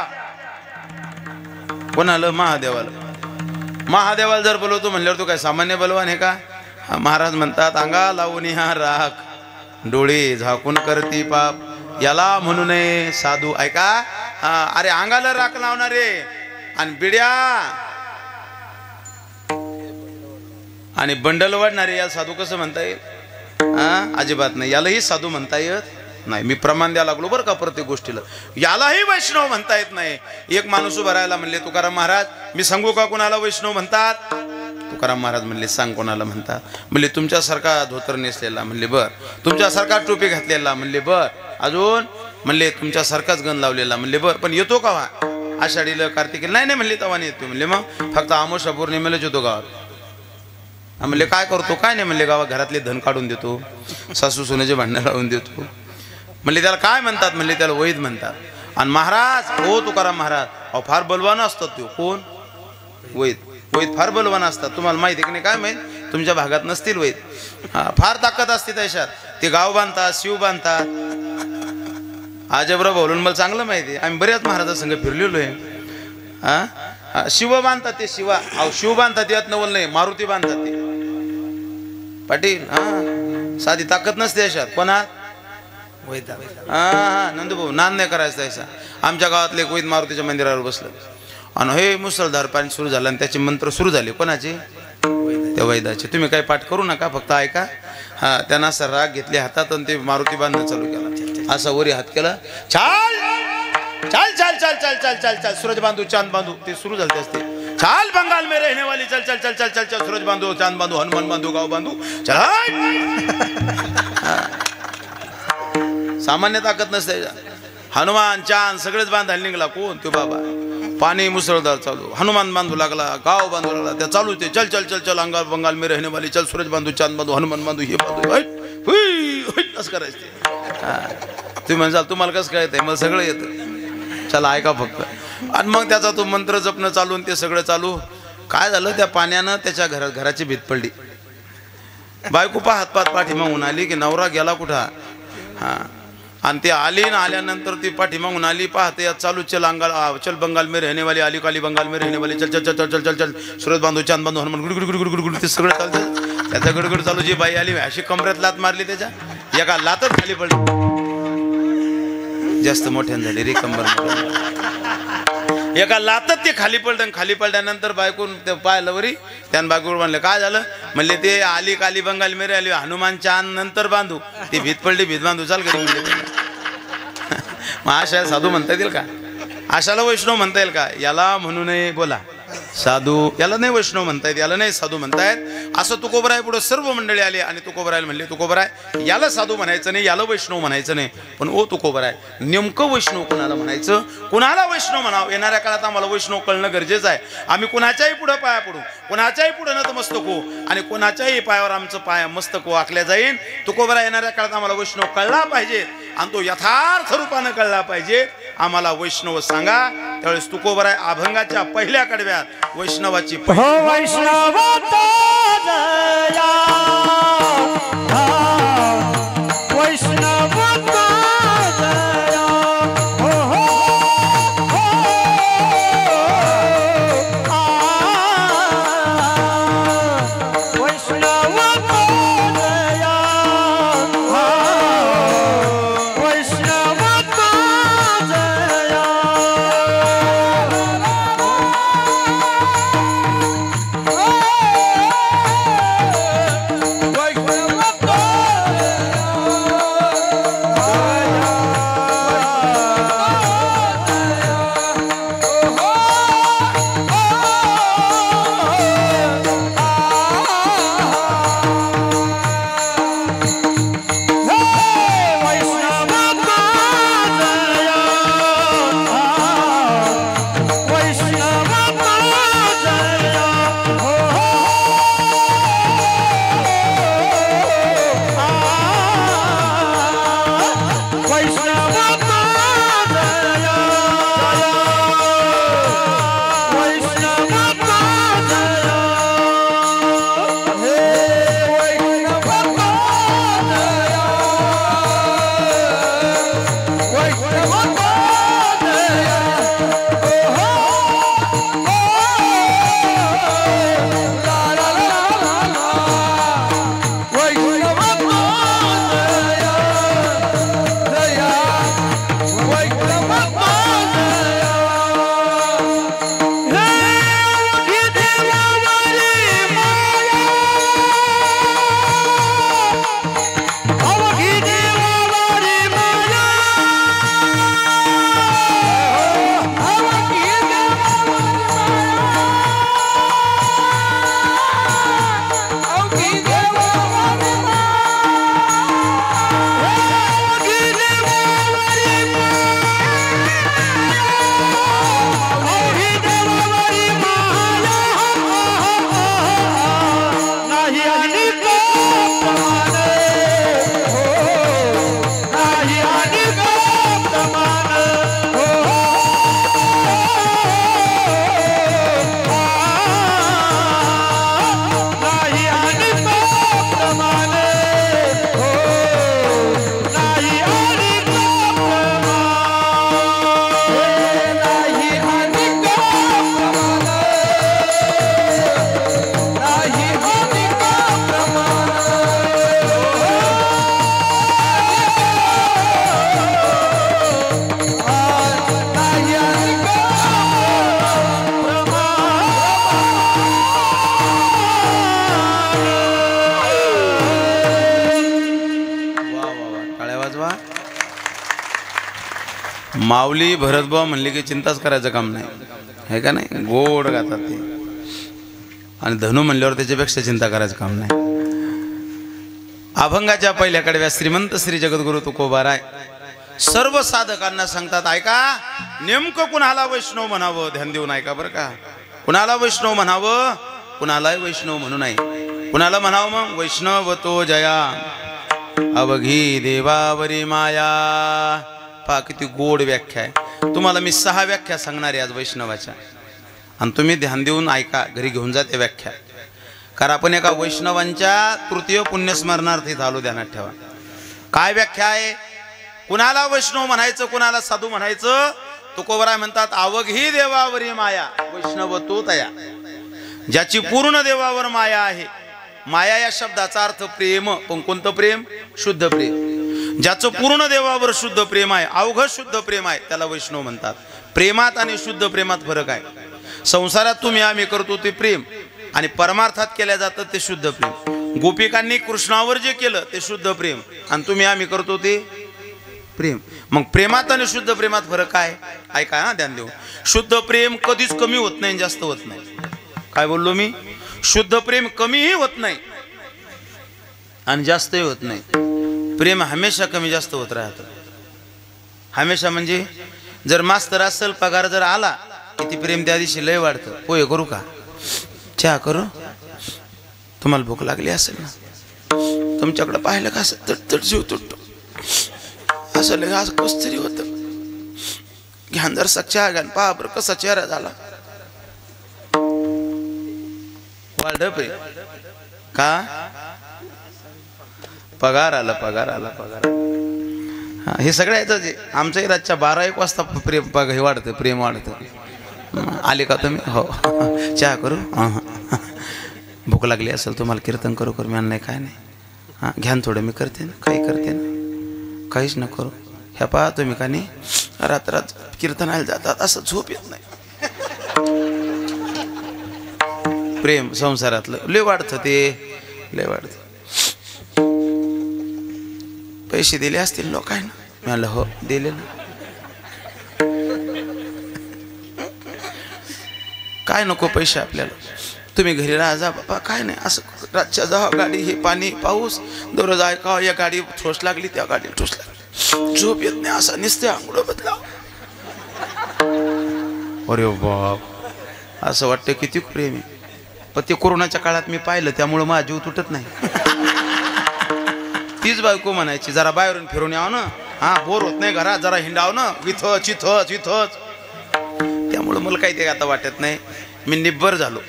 कोणाला? महादेवाला. महादेवाला जर बोलवतो म्हणल्यावर तो काय सामान्य बलवान आहे का? महाराज म्हणतात अंगा लावून हा राख, डोळे झाकून करती पाप, याला म्हणू नये साधू. ऐका अरे अंगाला राख लावणारे आणि बिड्या आणि बंडल वाढणारे या साधू कसं म्हणता येईल? अजिबात नाही, यालाही साधू म्हणता येत नाही. मी प्रमाण द्यायला लागलो बरं का प्रत्येक गोष्टीला. यालाही वैष्णव म्हणता येत नाही. एक माणूस उभा राहायला म्हणले तुकाराम महाराज मी सांगू का कुणाला वैष्णव म्हणतात? तुकाराम महाराज म्हणले सांग कोणाला म्हणतात. म्हणले तुमच्यासारखा धोतर नेसलेला. म्हणले बर. तुमच्यासारखा टोपी घातलेला. म्हणले बर. अजून? म्हणले तुमच्यासारखाच गण लावलेला. म्हणले बर. पण येतो का आषाढीला कार्तिकीला? नाही नाही म्हणले तवा नाही येतो. म्हणले मग फक्त आमोशा पौर्णिमेलाच येतो गावात. म्हणले काय करतो? काय नाही म्हणले गावात घरातले धन काढून देतो, सासू सोन्याचे भांडणं लावून देतो. म्हणले त्याला काय म्हणतात? म्हणले त्याला वैद म्हणतात. आणि महाराज हो तुकाराम महाराज अहो फार बलवान असतात. तो कोण? वैद. वैद फार बलवान असतात. तुम्हाला माहिती की नाही काय माहित? तुमच्या भागात नसतील वैद. फार ताकद असते त्याच्यात. ते गाव बांधतात, शिव बांधतात. आजबराव बोलून मला चांगलं माहिती आहे, आम्ही बऱ्याच महाराजांसंग फिरलेलो आहे. हा शिव बांधतात ते शिवा, अहो शिव बांधतात यात नवल नाही, मारुती बांधतात ते पाटील. हा साधी ताकद नसते अशात. कोणात? हा नंदूभाऊ नाद नाही करायचा त्याचा. आमच्या गावातले एक वैद मारुतीच्या मंदिरावर बसलं आणि हे मुसळधार पाणी सुरू झालं आणि त्याचे मंत्र सुरू झाले. कोणाचे? त्या वैदाचे. तुम्ही काही पाठ करू नका, फक्त ऐका. हा त्यांना असा राग घेतले हातात आणि ते मारुती बांधणं चालू केला. असा वरी हात केला, चाल चाल चाल चाल चाल चाल चाल चाल सूरज बांधू चांद बांधू, ते सुरू झाले असते. चाल बंगाल में रहने वाली चल चल चल चल चल चल सूरज बांधू चांद बांधू हनुमान बांधू गाव बांधू चल. सामान्य ताकद नसते. हनुमान चांद सगळेच बांधायला निघाला. कोण? तो बाबा. पाणी मुसळधार चालू, हनुमान बांधू लागला, गाव बांधू लागला. त्या चालू ते चल चल चल चल अंगाल बंगाल में रहने वाली चल सूरज बांधू चांद बांधू हनुमान बांधू हे बांधू असं करायचं ते. तुम्ही म्हणसाल तुम्हाला कसं काय येतंय? मला सगळं येतं. चला ऐका फक्त. आणि मग त्याचा तो मंत्र जपणं चालू ते सगळं चालू. काय झालं? त्या पाण्यानं त्याच्या घराची भीत पडली. बायको हातपात पाठीमागून आली की नवरा गेला कुठं. हा आणि ती आली ना, आल्यानंतर ती पाठीमागून आली. पाहते यात चालू चल अंगाल चल बंगाल में रहने वाली आली काली बंगाल में रहने वाली चल चल चल चल चल चल सूरज बांधू चांद बांधू Hanuman good good good good good ते सगळं चालतं. त्याचा गडगड चालू. जी बाई आली अशी कमरेत लात मारली, त्याच्या एका लातच खाली पडली. जास्त मोठ्यान झाली रे कंबर. एका लातच ते खाली पडलं. खाली पडल्यानंतर बायकून ते पाहिलं वरी. त्यानं बायकोवर म्हणलं काय झालं? म्हणले ते आली काली बंगाल मेरे आली हनुमान चांद नंतर बांधू. ती भीत पडली, भीत बांधू चाल घरी म्हणले. मग आशा साधू म्हणता येईल का? आशाला वैष्णव म्हणता येईल का? याला म्हणू नये बोला साधू. याला नाही वैष्णव म्हणतायत, याला नाही साधू म्हणतायत. असं तुकोबराय पुढे सर्व मंडळी आली आणि तुकोबरायला म्हणले तुकोबराय याला साधू म्हणायचं नाही, याला वैष्णव म्हणायचं नाही. पण ओ तुकोबराय नेमकं वैष्णव कुणाला म्हणायचं, कुणाला वैष्णव म्हणावं? येणाऱ्या काळात आम्हाला वैष्णव कळणं गरजेचं आहे. आम्ही कुणाच्याही पुढे पाया पडू, कुणाच्याही पुढे नतमस्तक हो आणि कुणाच्याही पायावर आमचं पाय मस्तक आखल्या जाईल. तुकोबराय येणाऱ्या काळात आम्हाला वैष्णव कळला पाहिजे आणि तो यथार्थ रूपानं कळला पाहिजे. आम्हाला वैष्णव सांगा. त्यावेळेस तुकोबराय अभंगाच्या पहिल्या कडव्यात वैष्णवाची वैष्णव माऊली भरतभाऊ म्हणले की चिंताच करायचं काम नाही, आहे का नाही? गोड गातात ते. आणि धनु म्हणल्यावर त्याच्यापेक्षा चिंता करायचं काम नाही. अभंगाच्या पहिल्या कडव्या श्रीमंत श्री जगद्गुरु तुकोबाराय सर्व साधकांना सांगतात, ऐका, नेमकं कुणाला वैष्णव म्हणावं ध्यान देऊन ऐका बरं का. कुणाला वैष्णव म्हणावं, कुणालाही वैष्णव म्हणू नाही. कुणाला म्हणावं मग? वैष्णव तो जया अवघी देवावरी माया. पहा किती गोड व्याख्या आहे. तुम्हाला मी 6 व्याख्या सांगणार आहे आज वैष्णवाच्या, आणि तुम्ही ध्यान देऊन ऐका, घरी घेऊन जा त्या व्याख्या. कारण आपण एका वैष्णवांच्या तृतीय पुण्यस्मरणार्थी झालो, ध्यानात ठेवा. काय व्याख्या आहे? कुणाला वैष्णव म्हणायचं, कुणाला साधू म्हणायचं? तुकोबराय म्हणतात, अवघी देवावरी माया वैष्णव तो तया, ज्याची पूर्ण देवावर माया आहे. माया या शब्दाचा अर्थ प्रेम, पण कोणतं प्रेम? शुद्ध प्रेम. ज्याचं पूर्ण देवावर शुद्ध प्रेम आहे, अवघ शुद्ध प्रेम आहे, त्याला वैष्णव म्हणतात. प्रेमात आणि शुद्ध प्रेमात फरक आहे. संसारात तुम्ही आम्ही करतो ते प्रेम, आणि परमार्थात केल्या जातं ते शुद्ध प्रेम. गोपिकांनी कृष्णावर जे केलं ते शुद्ध प्रेम, आणि तुम्ही आम्ही करतो ते प्रेम. मग प्रेमात आणि शुद्ध प्रेमात फरक आहे. ऐका हा, ध्यान देऊ. शुद्ध प्रेम कधीच कमी होत नाही, जास्त होत नाही. काय बोललो मी? शुद्ध प्रेम कमीही होत नाही आणि जास्तही होत नाही. प्रेम हमेशा कमी जास्त होत राहतं. हमेशा म्हणजे जर मास्तर असेल, पगार जर आला की ती प्रेम त्या दिवशी लय वाढतं. पोहे करू का? चहा करू? तुम्हाला भूक लागली असेल ना, तुमच्याकडे पाहिलं का असं तटतट जीव तुटतो, असं लय असं कस तरी होतं. घ्यान जर चहा घ्यान, पहा बरं कसा चेहरा झाला. वाढ प्रेम का? पगार आला, पगार आला, पगार. हा, हे सगळं येतं जे आमच्याही रातच्या 12-1 वाजता प्रेम हे वाढतं, प्रेम वाढतं. आले का तुम्ही? हो. चहा करू? भूक लागली असेल तुम्हाला, कीर्तन करू करू? मी नाही, काय नाही. हां, घ्यान थोडं, मी करते ना, काही करते ना, काहीच न करू. ह्या पहा तुम्ही का नाही रात्रात कीर्तनाला जातात, असं झोप येत नाही. प्रेम संसारातलं लय वाढतं, ते लय वाढतं. पैसे दिले असतील लोक आहे ना? म्हणलं हो, दिले ना. काय नको पैसे आपल्याला, तुम्ही घरी राहा जा बाबा, काय नाही. असं रातच्या जा, गाडी हे पाणी पाऊस दररोज ऐका, या गाडी ठोस लागली, त्या गाडी ठोस लागली, झोप येत नाही, असं निसते आंघोळ बदला. अरे बाप, असं वाटतं किती प्रेम आहे. पण ते कोरोनाच्या काळात मी पाहिलं, त्यामुळं माझा जीव तुटत नाही. तीच बायको म्हणायची, जरा बाहेरून फिरून यावं ना, हा बोर होत नाही घरात, जरा हिंडाव ना, इथंच इथंच इथंच. त्यामुळं मला काही ते आता वाटत नाही, मी निब्बर झालो.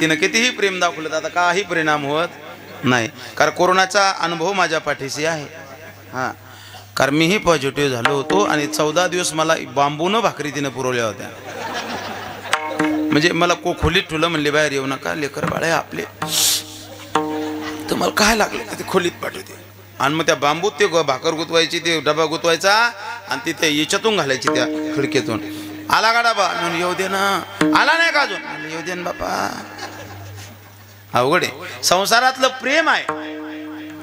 तिनं कितीही प्रेम दाखवलं, आता काही परिणाम होत नाही. कारण कोरोनाचा अनुभव माझ्या पाठीशी आहे. हां, कारण मीही पॉझिटिव्ह झालो होतो, आणि 14 दिवस मला बांबून भाकरी तिनं पुरवल्या होत्या. म्हणजे मला खोलीत ठेवलं, म्हणले बाहेर येऊ नका, लेकर बाळे आपले, तुम्हाला काय लागलं ते खोलीत पाठवते. आणि मग त्या बांबूत ते भाकर गुतवायची, ते डबा गुतवायचा, आणि तिथे याच्यातून घालायची त्या खिडकीतून. आला का डबा? म्हणून येऊ दे ना. आला नाही का अजून? येऊ दे ना बापा. अवघड आहे. संसारातलं प्रेम आहे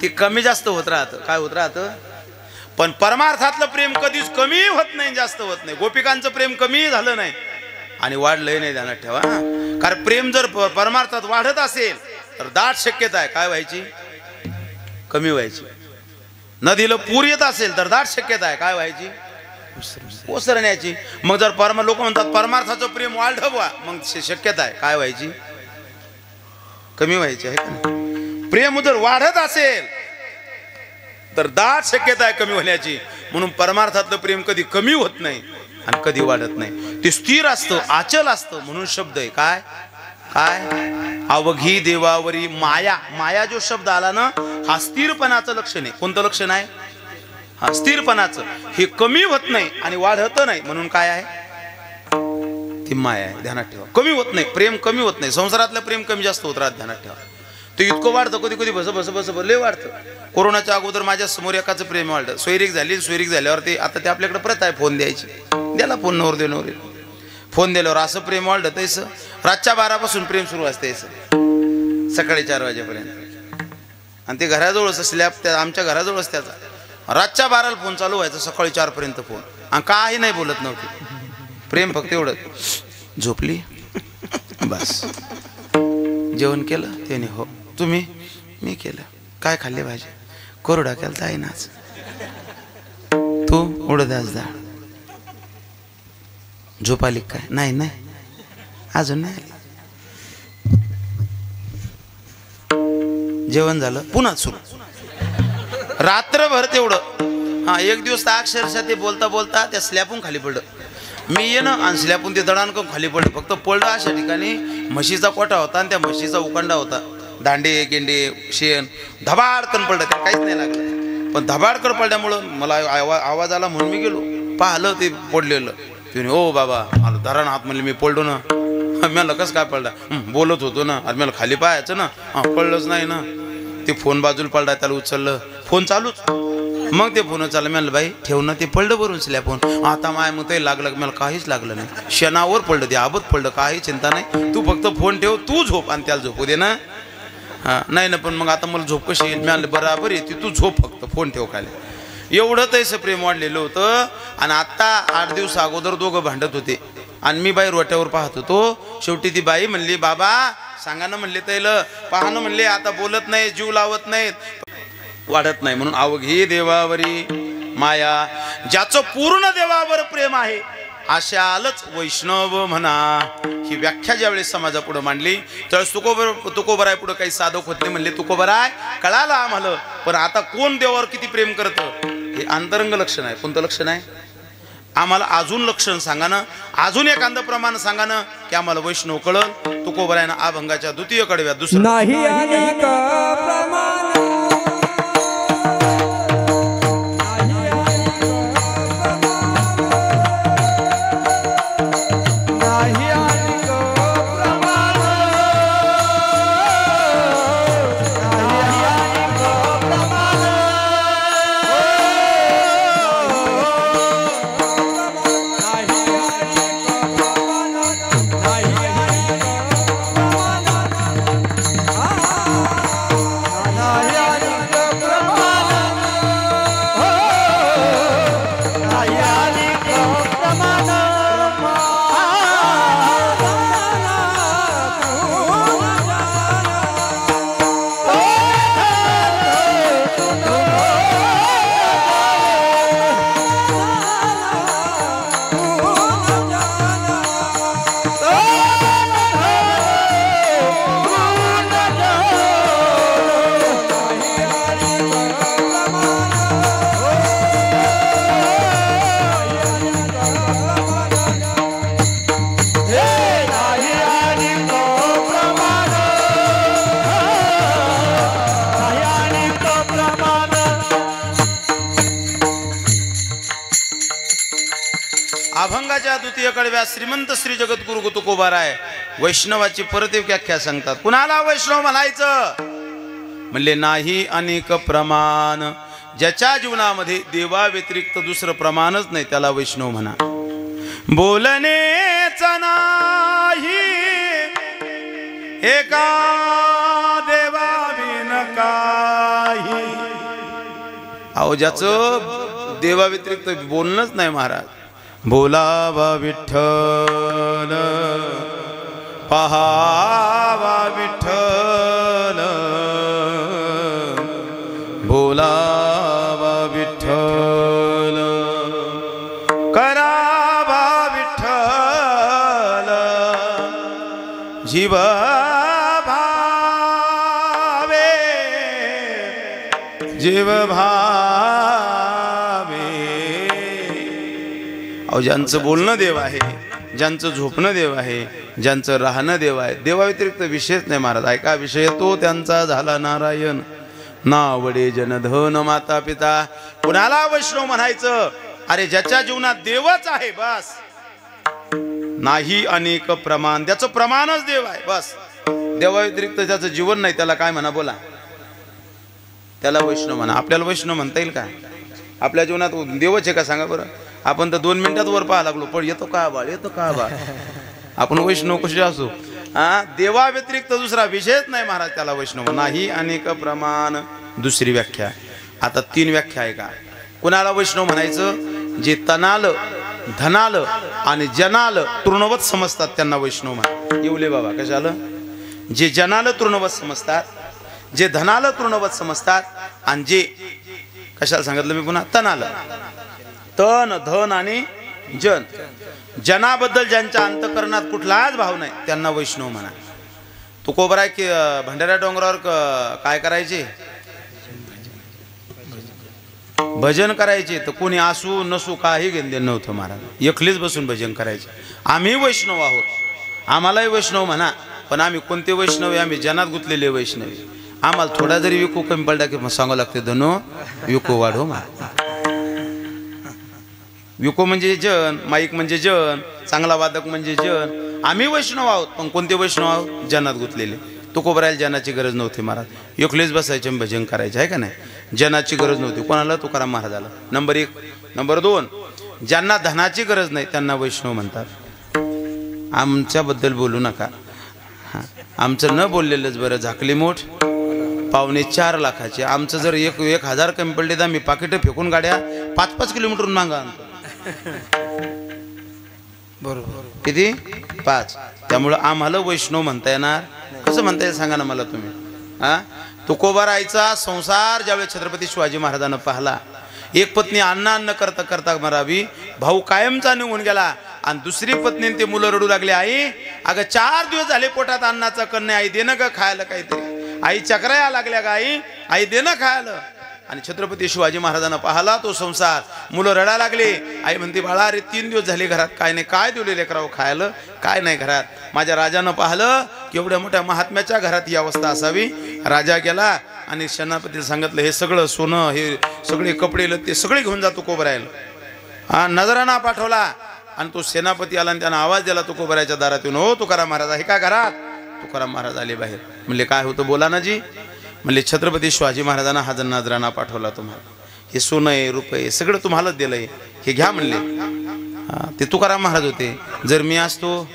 ते कमी जास्त होत राहतं. काय होत राहतं? पण परमार्थातलं प्रेम कधीच कमी होत नाही, जास्त होत नाही. गोपिकांचं प्रेम कमी झालं नाही आणि वाढलंही नाही, ध्यानात ठेवा. कारण प्रेम जर परमार्थात वाढत असेल तर दाट शक्यता आहे काय व्हायची? कमी व्हायची. नदीला पूर येत असेल तर दाट शक्यता आहे काय व्हायची? ओसरण्याची. मग जर लोक म्हणतात परमार्थाचं प्रेम वाढलं बा, मग शक्यता आहे काय व्हायची? कमी व्हायची आहे का? प्रेम जर वाढत असेल तर दाट शक्यता आहे कमी होण्याची. म्हणून परमार्थातलं प्रेम कधी कमी होत नाही आणि कधी वाढत नाही, ते स्थिर असतं, आचल असतं. म्हणून शब्द आहे काय काय अवघी देवावरी माया. माया जो शब्द आला ना, हा स्थिरपणाचं लक्षण आहे. कोणतं लक्षण आहे? हा स्थिरपणाचं. हे कमी होत नाही आणि वाढत नाही, म्हणून काय आहे? ती माया आहे. ध्यानात ठेवा. कमी होत नाही प्रेम, कमी होत नाही. संसारातलं प्रेम कमी जास्त होत राहत, ध्यानात ठेवा. ते इतकं वाढतं, कधी कधी बस बस बस लय वाढतं. कोरोनाच्या अगोदर माझ्या समोर एकाचं प्रेम वाढलं. सोयरीक झाली, सोयरीक झाल्यावरती आता ते आपल्याकडे प्रथा आहे फोन द्यायची. द्याला फोन नवर दे नवरे. फोन दिल्यावर असं प्रेम वाढलं तसं. रातच्या 12 पासून प्रेम सुरू असते सकाळी 4 वाजेपर्यंत. आणि ते घराजवळच स्लॅब, त्या आमच्या घराजवळच त्याचा. रातच्या 12ला फोन चालू व्हायचा, सकाळी 4 पर्यंत फोन, आणि काही नाही बोलत नव्हती. प्रेम फक्त एवढं, झोपली बस. जेवण केलं त्याने, हो. तुम्ही? मी केलं. काय खाल्ले भाजी? कोरडा केला तर आहे नाच. तू? उडदाच डाळ. झोप आली काय? नाही नाही अजून नाही आली. जेवण झालं पुन्हा सुरू, रात्रभर तेवढं. हा, एक दिवस तर अक्षरशः ते बोलता बोलता त्या स्लॅबून खाली पडलं. मी ये ना, आणि स्लॅबून ते दडाणकं खाली पडलं. फक्त पडलं अशा ठिकाणी म्हशीचा कोठा होता आणि त्या म्हशीचा उकांडा होता. दांडे गेंडे शेण धबाडकन पडलं, त्या काहीच नाही लागलं. पण धबाडकन पडल्यामुळं मला आवाज आला म्हणून मी गेलो, पाहिलं ते पडलेलं. तुम्ही ओ बाबा मला धरण हात म्हणले. मी पडलो ना. मला कसं काय पडला? बोलत होतो ना, अरे मला खाली पाहायचं ना. पडलंच नाही ना. ते फोन बाजूला पडला, त्याला उचललं, फोन चालूच. मग ते फोन चाललं. म्हणलं बाई ठेव ना, ते पडलं भरून फोन. आता माय मग ते लागलं, मला काहीच लागलं नाही. क्षणावर पडलं, ते आबत पडलं, काही चिंता नाही. तू फक्त फोन ठेव, तू झोप आणि त्याला झोपू दे ना. हां नाही ना, पण मग आता मला झोप कशी येईल? मी बराबर येते, तू झोप फक्त, फोन ठेव खाली. एवढं तसं प्रेम वाढलेलं होतं. आणि आत्ता 8 दिवस अगोदर दोघं भांडत होते आणि मी बाई रोट्यावर पाहत होतो. शेवटी ती बाई म्हणली, बाबा सांगा ना म्हणले, तैलं पहा ना म्हणले, आता बोलत नाही, जीव लावत नाहीत, वाढत नाही. म्हणून अवघी देवावरी माया, ज्याचं पूर्ण देवावर प्रेम आहे अशालाच वैष्णव म्हणा. ही व्याख्या ज्यावेळेस समाजापुढे मांडली त्यावेळेस तुकोबराय पुढे काही साधक होत नाही. म्हणले तुकोबराय कळालं आम्हाला, पण आता कोण देवावर किती प्रेम करतं हे अंतरंग लक्षण आहे. कोणतं लक्षण आहे? आम्हाला अजून लक्षण सांगा ना, अजून एखादं प्रमाण सांगा ना की आम्हाला वैष्णव कळल. तुकोबरायनं अभंगाच्या द्वितीय कडव्यात दुसरं नाही अनेक प्रमाण, अभंगाच्या द्वितीय कडव्यात श्रीमंत श्री जगद्गुरु तुकोबाराय वैष्णवाची परत एक व्याख्या सांगतात. कुणाला वैष्णव म्हणायचं? म्हणले नाही अनेक प्रमाण, ज्याच्या जीवनामध्ये देवा व्यतिरिक्त दुसरं प्रमाणच नाही त्याला वैष्णव म्हणा. बोलणेचा नाही एका देवा बिन काही. अहो ज्याचं देवा व्यतिरिक्त बोलणंच नाही महाराज. बोलावा विठ्ठल, पहावा विठ्ठल, बोलावा विठ्ठल, करावा विठ्ठल, जीव भावे, जीव भावे. अहो ज्यांचं बोलणं देव आहे, ज्यांचं झोपणं देव आहे, ज्यांचं राहणं देव आहे, देवा व्यतिरिक्त विषयच नाही महाराज. ऐका विषय तो त्यांचा झाला नारायण. नावडे जनधन माता पिता. कुणाला वैष्णव म्हणायचं? अरे ज्याच्या जीवनात देवच आहे बस. नाही अनेक प्रमाण, त्याचं प्रमाणच देव आहे बस. देवा व्यतिरिक्त त्याचं जीवन नाही, त्याला काय म्हणा बोला, त्याला वैष्णव म्हणा. आपल्याला वैष्णव म्हणता येईल का? आपल्या जीवनात देवच आहे का सांगा बरं? आपण तर 2 मिनिटात वर पाहा लागलो, पण येतो का बाळ, येतो का बाळ. आपण वैष्णव कसे असू? देवा व्यतिरिक्त दुसरा विषयच नाही महाराज, त्याला वैष्णव नाही अनेक प्रमाण. दुसरी व्याख्या, आता 3 व्याख्या आहे का? कुणाला वैष्णव म्हणायचं? जे तनाल धनाल आणि जनाल तृणवत समजतात त्यांना वैष्णव म्हणा. येऊले बाबा कशाला? जे जनाल तृणवत समजतात, जे धनाल तृणवत समजतात आणि जे कशाला सांगितलं मी पुन्हा? तनाल. तन धन आणि जन. जनाबद्दल ज्यांच्या अंतकरणात कुठलाच भाव नाही त्यांना वैष्णव म्हणा. तुकोबराय की भंडारा डोंगरावर काय करायचे? भजन करायचे. तर कोणी असू नसू काही घेणं नव्हतं महाराज. एकलीच बसून भजन करायचे. आम्ही वैष्णव आहोत, आम्हालाही वैष्णव म्हणा. पण आम्ही कोणते वैष्णव आहे? आम्ही जनात गुंतलेले वैष्णव. आम्हाला थोडा जरी विकू कमी पडला की सांगावं लागते धनो विकू वाढो मा. विको म्हणजे जन, माईक म्हणजे जन, चांगला वादक म्हणजे जन. आम्ही वैष्णव आहोत. पण कोणते वैष्णव आहोत? जनात गुंतलेले. तुकोबरायला जनाची गरज नव्हती महाराज. एकलेच बसायचे भजन करायचे आहे का नाही. जनाची गरज नव्हती कोणाला? तुकाराम महाराजाला. नंबर 1. नंबर 2, ज्यांना धनाची गरज नाही त्यांना वैष्णव म्हणतात. आमच्याबद्दल बोलू नका. आमचं न बोललेलंच बरं. झाकली मोठ 4.25 लाखाची. आमचं जर 1,000 कमी पडले तर आम्ही पाकिटं फेकून गाड्या 5-5 किलोमीटरून मागा आणतो. बरोबर. किती? 5. त्यामुळं आम्हाला वैष्णव म्हणता येणार? कसं म्हणता येईल सांगा ना मला तुम्ही. हा, तुकोबारायचा संसार ज्यावेळी छत्रपती शिवाजी महाराजांना पाहला, एक पत्नी अन्न करता करता मरावी, भाऊ कायमचा निघून गेला आणि दुसरी पत्नी ते मुलं रडू लागले. आई अगं 4 दिवस झाले पोटात अन्नाचा कण नाही, आई दे ना ग खायला काहीतरी. आई चक्राया लागल्या ग आई, आई दे ना खायला. आणि छत्रपती शिवाजी महाराजांना पाहला तो संसार, मुलं रडा लागले. आई म्हणते बाळा अरे 3 दिवस झाले घरात काय नाही, काय दिले लेकराव खायला? काय नाही घरात. माझ्या राजानं पाहिलं की एवढ्या मोठ्या महात्म्याच्या घरात ही अवस्था असावी. राजा गेला आणि सेनापतीला सांगितलं हे सगळं सोनं, हे सगळे कपडे लत्ते सगळे घेऊन जा तुकोबरायला. हा, नजराना पाठवला आणि तो सेनापती आला आणि त्यानं आवाज दिला तुकोबरायच्या दारात येऊन, हो तुकाराम महाराज आहे का घरात? तुकाराम महाराज आले बाहेर. म्हणले काय होतं बोला ना जी. म्हणले छत्रपती शिवाजी महाराजांना हा नजराना पाठवला तुम्हाला, हे सोनं आहे रुपये सगळं तुम्हालाच दिलंय, हे घ्या म्हणले. ते तुकाराम महाराज होते. जर मी असतो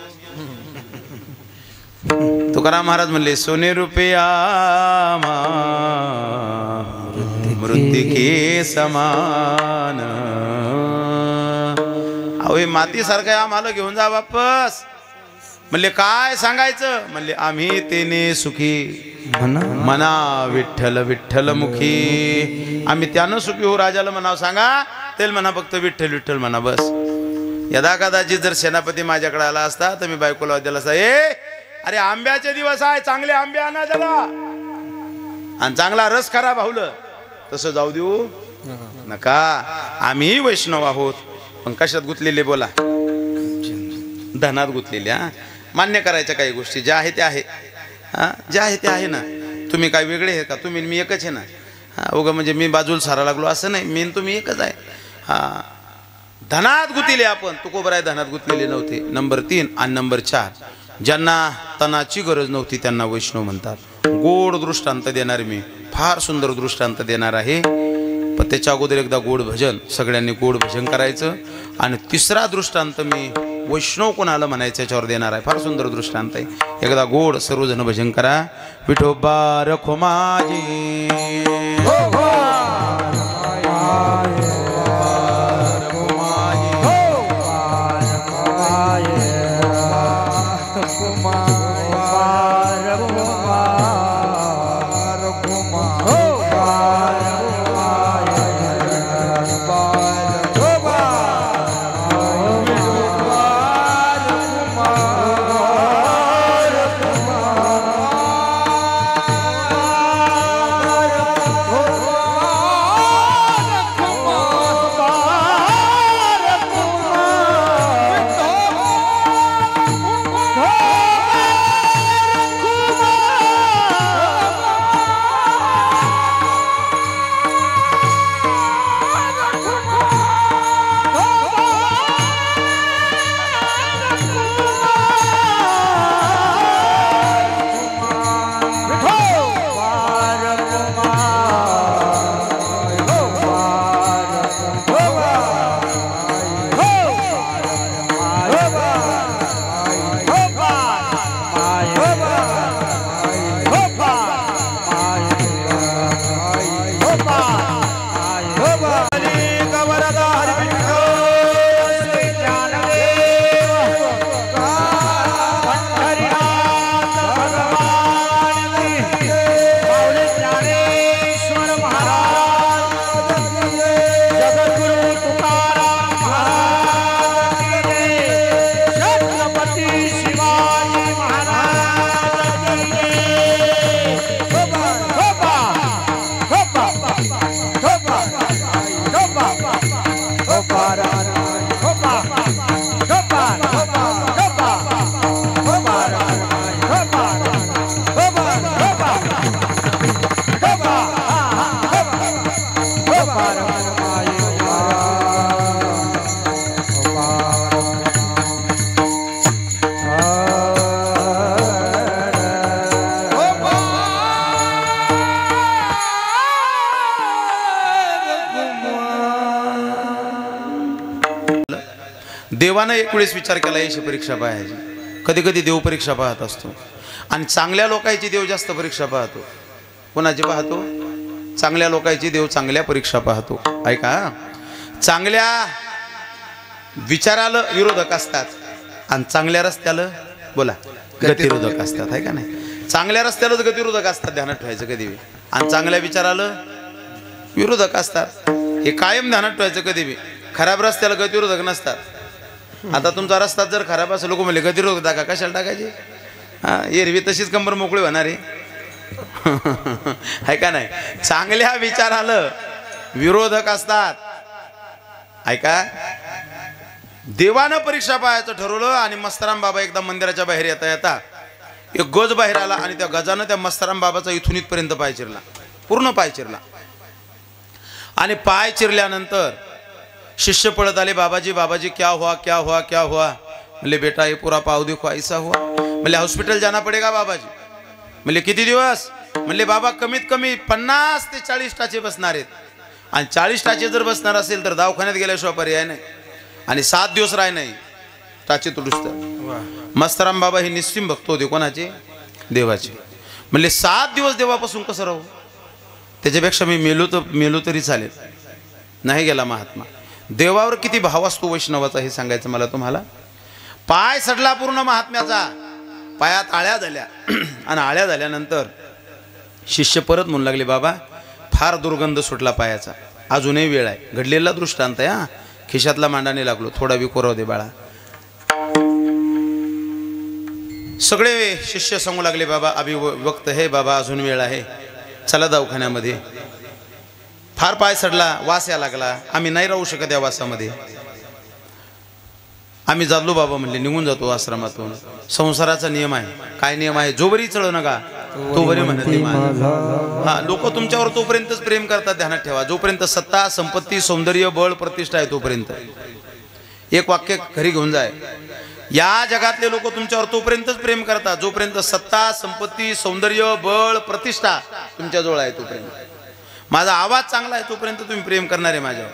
तुकाराम महाराज म्हणले सोने रुपया मृत्तिके समान. अहो हे मातीसारखं आहे, आम्हाला घेऊन जा वापस. म्हणले काय सांगायचं? म्हणले आम्ही तेने सुखी म्हणा विठ्ठल विठ्ठल मुखी. आम्ही त्यानं सुखी हो. राजाला म्हणावं सांगा, तेल म्हणा फक्त विठ्ठल विठ्ठल म्हणा बस. यदा कदाचित जर सेनापती माझ्याकडे आला असता तर मी बायकोला दिला असता, ए अरे आंब्याचे दिवस आहे, चांगले आंबे आणा त्याला आणि चांगला रस करा भाऊलं. तसं जाऊ देऊ नका. आम्ही वैष्णव आहोत पण कशात गुंतलेले बोला? धनात गुंतलेले. मान्य करायच्या काही गोष्टी ज्या आहे त्या आहे. ज्या आहे त्या आहे ना. तुम्ही काय वेगळे आहे का? तुम्ही मी एकच आहे ना. उगा म्हणजे मी बाजूला सारा लागलो असं नाही. मी तुम्ही एकच आहे. धनात गुंतलेले आपण. तुकोबराय धनात गुंतलेले नव्हते. नंबर 3 आणि नंबर 4, ज्यांना तनाची गरज नव्हती त्यांना वैष्णव म्हणतात. गोड दृष्टांत देणार मी, फार सुंदर दृष्टांत देणार आहे. पण त्याच्या अगोदर एकदा गोड भजन, सगळ्यांनी गोड भजन करायचं. आणि तिसरा दृष्टांत मी वैष्णव कोणाला म्हणायचं याच्यावर देणार आहे. फार सुंदर दृष्टांत आहे. एकदा गोड सर्वजण भजन करा. विठोबा रखो माझी देवानं एक वेळेस विचार केला याची परीक्षा पाहायची. कधी कधी देव परीक्षा पाहत असतो आणि चांगल्या लोकांची देव जास्त परीक्षा पाहतो. कोणाची पाहतो? चांगल्या लोकांची देव चांगल्या परीक्षा पाहतो. ऐका, चांगल्या विचाराला विरोधक असतात आणि चांगल्या रस्त्याला बोला गतिरोधक असतात. आहे का नाही? चांगल्या रस्त्यालाच गतिरोधक असतात, ध्यानात ठेवायचं कधी बी. आणि चांगल्या विचाराला विरोधक असतात, हे कायम ध्यानात ठेवायचं कधी बी. खराब रस्त्याला गतिरोधक नसतात. आता तुमचा रस्ता जर खराब असेल, लोक म्हणले गतिरोधक टाका, कशाला टाकायचे? एरवी तशीच कंबर मोकळी होणार आहे. आहे का नाही? चांगल्या विचाराला विरोधक असतात. ऐका, देवानं परीक्षा पाहायचं ठरवलं आणि मस्तराम बाबा एकदा मंदिराच्या बाहेर येता येता एक गज बाहेर आला आणि त्या गजानं त्या मस्तराम बाबाचा इथून इथपर्यंत पाय चिरला, पूर्ण पाय चिरला. आणि पाय चिरल्यानंतर शिष्य पळत आले, बाबाजी बाबाजी क्या हुआ क्या हुआ क्या हुआ? म्हणले बेटा ये पूरा पाव देखो ऐसा हुआ. म्हणले हॉस्पिटल जाना पडेगा बाबाजी. म्हणले किती दिवस? म्हणले बाबा कमीत कमी 50 ते 40 टाचे बसणार आहेत. आणि 40 टाचे जर बसणार असेल तर दवाखान्यात गेल्याशिवाय पर्याय नाही. आणि 7 दिवस राह नाही टाचे तुडुस तर. मस्तराम बाबा हे निस्सिम भक्त होते. कोणाचे? देवाचे. म्हणले 7 दिवस देवापासून कसं राहू? त्याच्यापेक्षा मी मेलो तरी चालेल. नाही गेला महात्मा. देवावर किती भाव असतो वैष्णवाचा हे सांगायचं मला तुम्हाला. पाय सडला पूर्ण महात्म्याचा, पायात आळ्या झाल्या. आणि आळ्या झाल्यानंतर शिष्य परत म्हणू लागले, बाबा फार दुर्गंध सुटला पायाचा, अजूनही वेळ आहे. घडलेला दृष्टांत आहे. खिशातला मांडाने लागलो, थोडा बी कोराव दे बाळा. सगळे शिष्य सांगू लागले, बाबा अभि वक्त है बाबा, अजून वेळ आहे, चला दवाखान्यामध्ये. फार पाय सडला, वास या लागला, आम्ही नाही राहू शकत या वासामध्ये. आम्ही जातो बाबा म्हणले, निघून जातो आश्रमातून. संसाराचा नियम आहे. काय नियम आहे? जो बरी चढ नका तो बरी म्हणते. हा, लोक तुमच्यावर तोपर्यंतच प्रेम करतात, ध्यानात ठेवा. जोपर्यंत सत्ता संपत्ती सौंदर्य बळ प्रतिष्ठा आहे तोपर्यंत. एक वाक्य घरी घेऊन जाय, या जगातले लोक तुमच्यावर तोपर्यंतच प्रेम करतात जोपर्यंत सत्ता संपत्ती सौंदर्य बळ प्रतिष्ठा तुमच्याजवळ आहे तोपर्यंत. माझा आवाज चांगला आहे तोपर्यंत तुम्ही प्रेम करणार आहे माझ्यावर.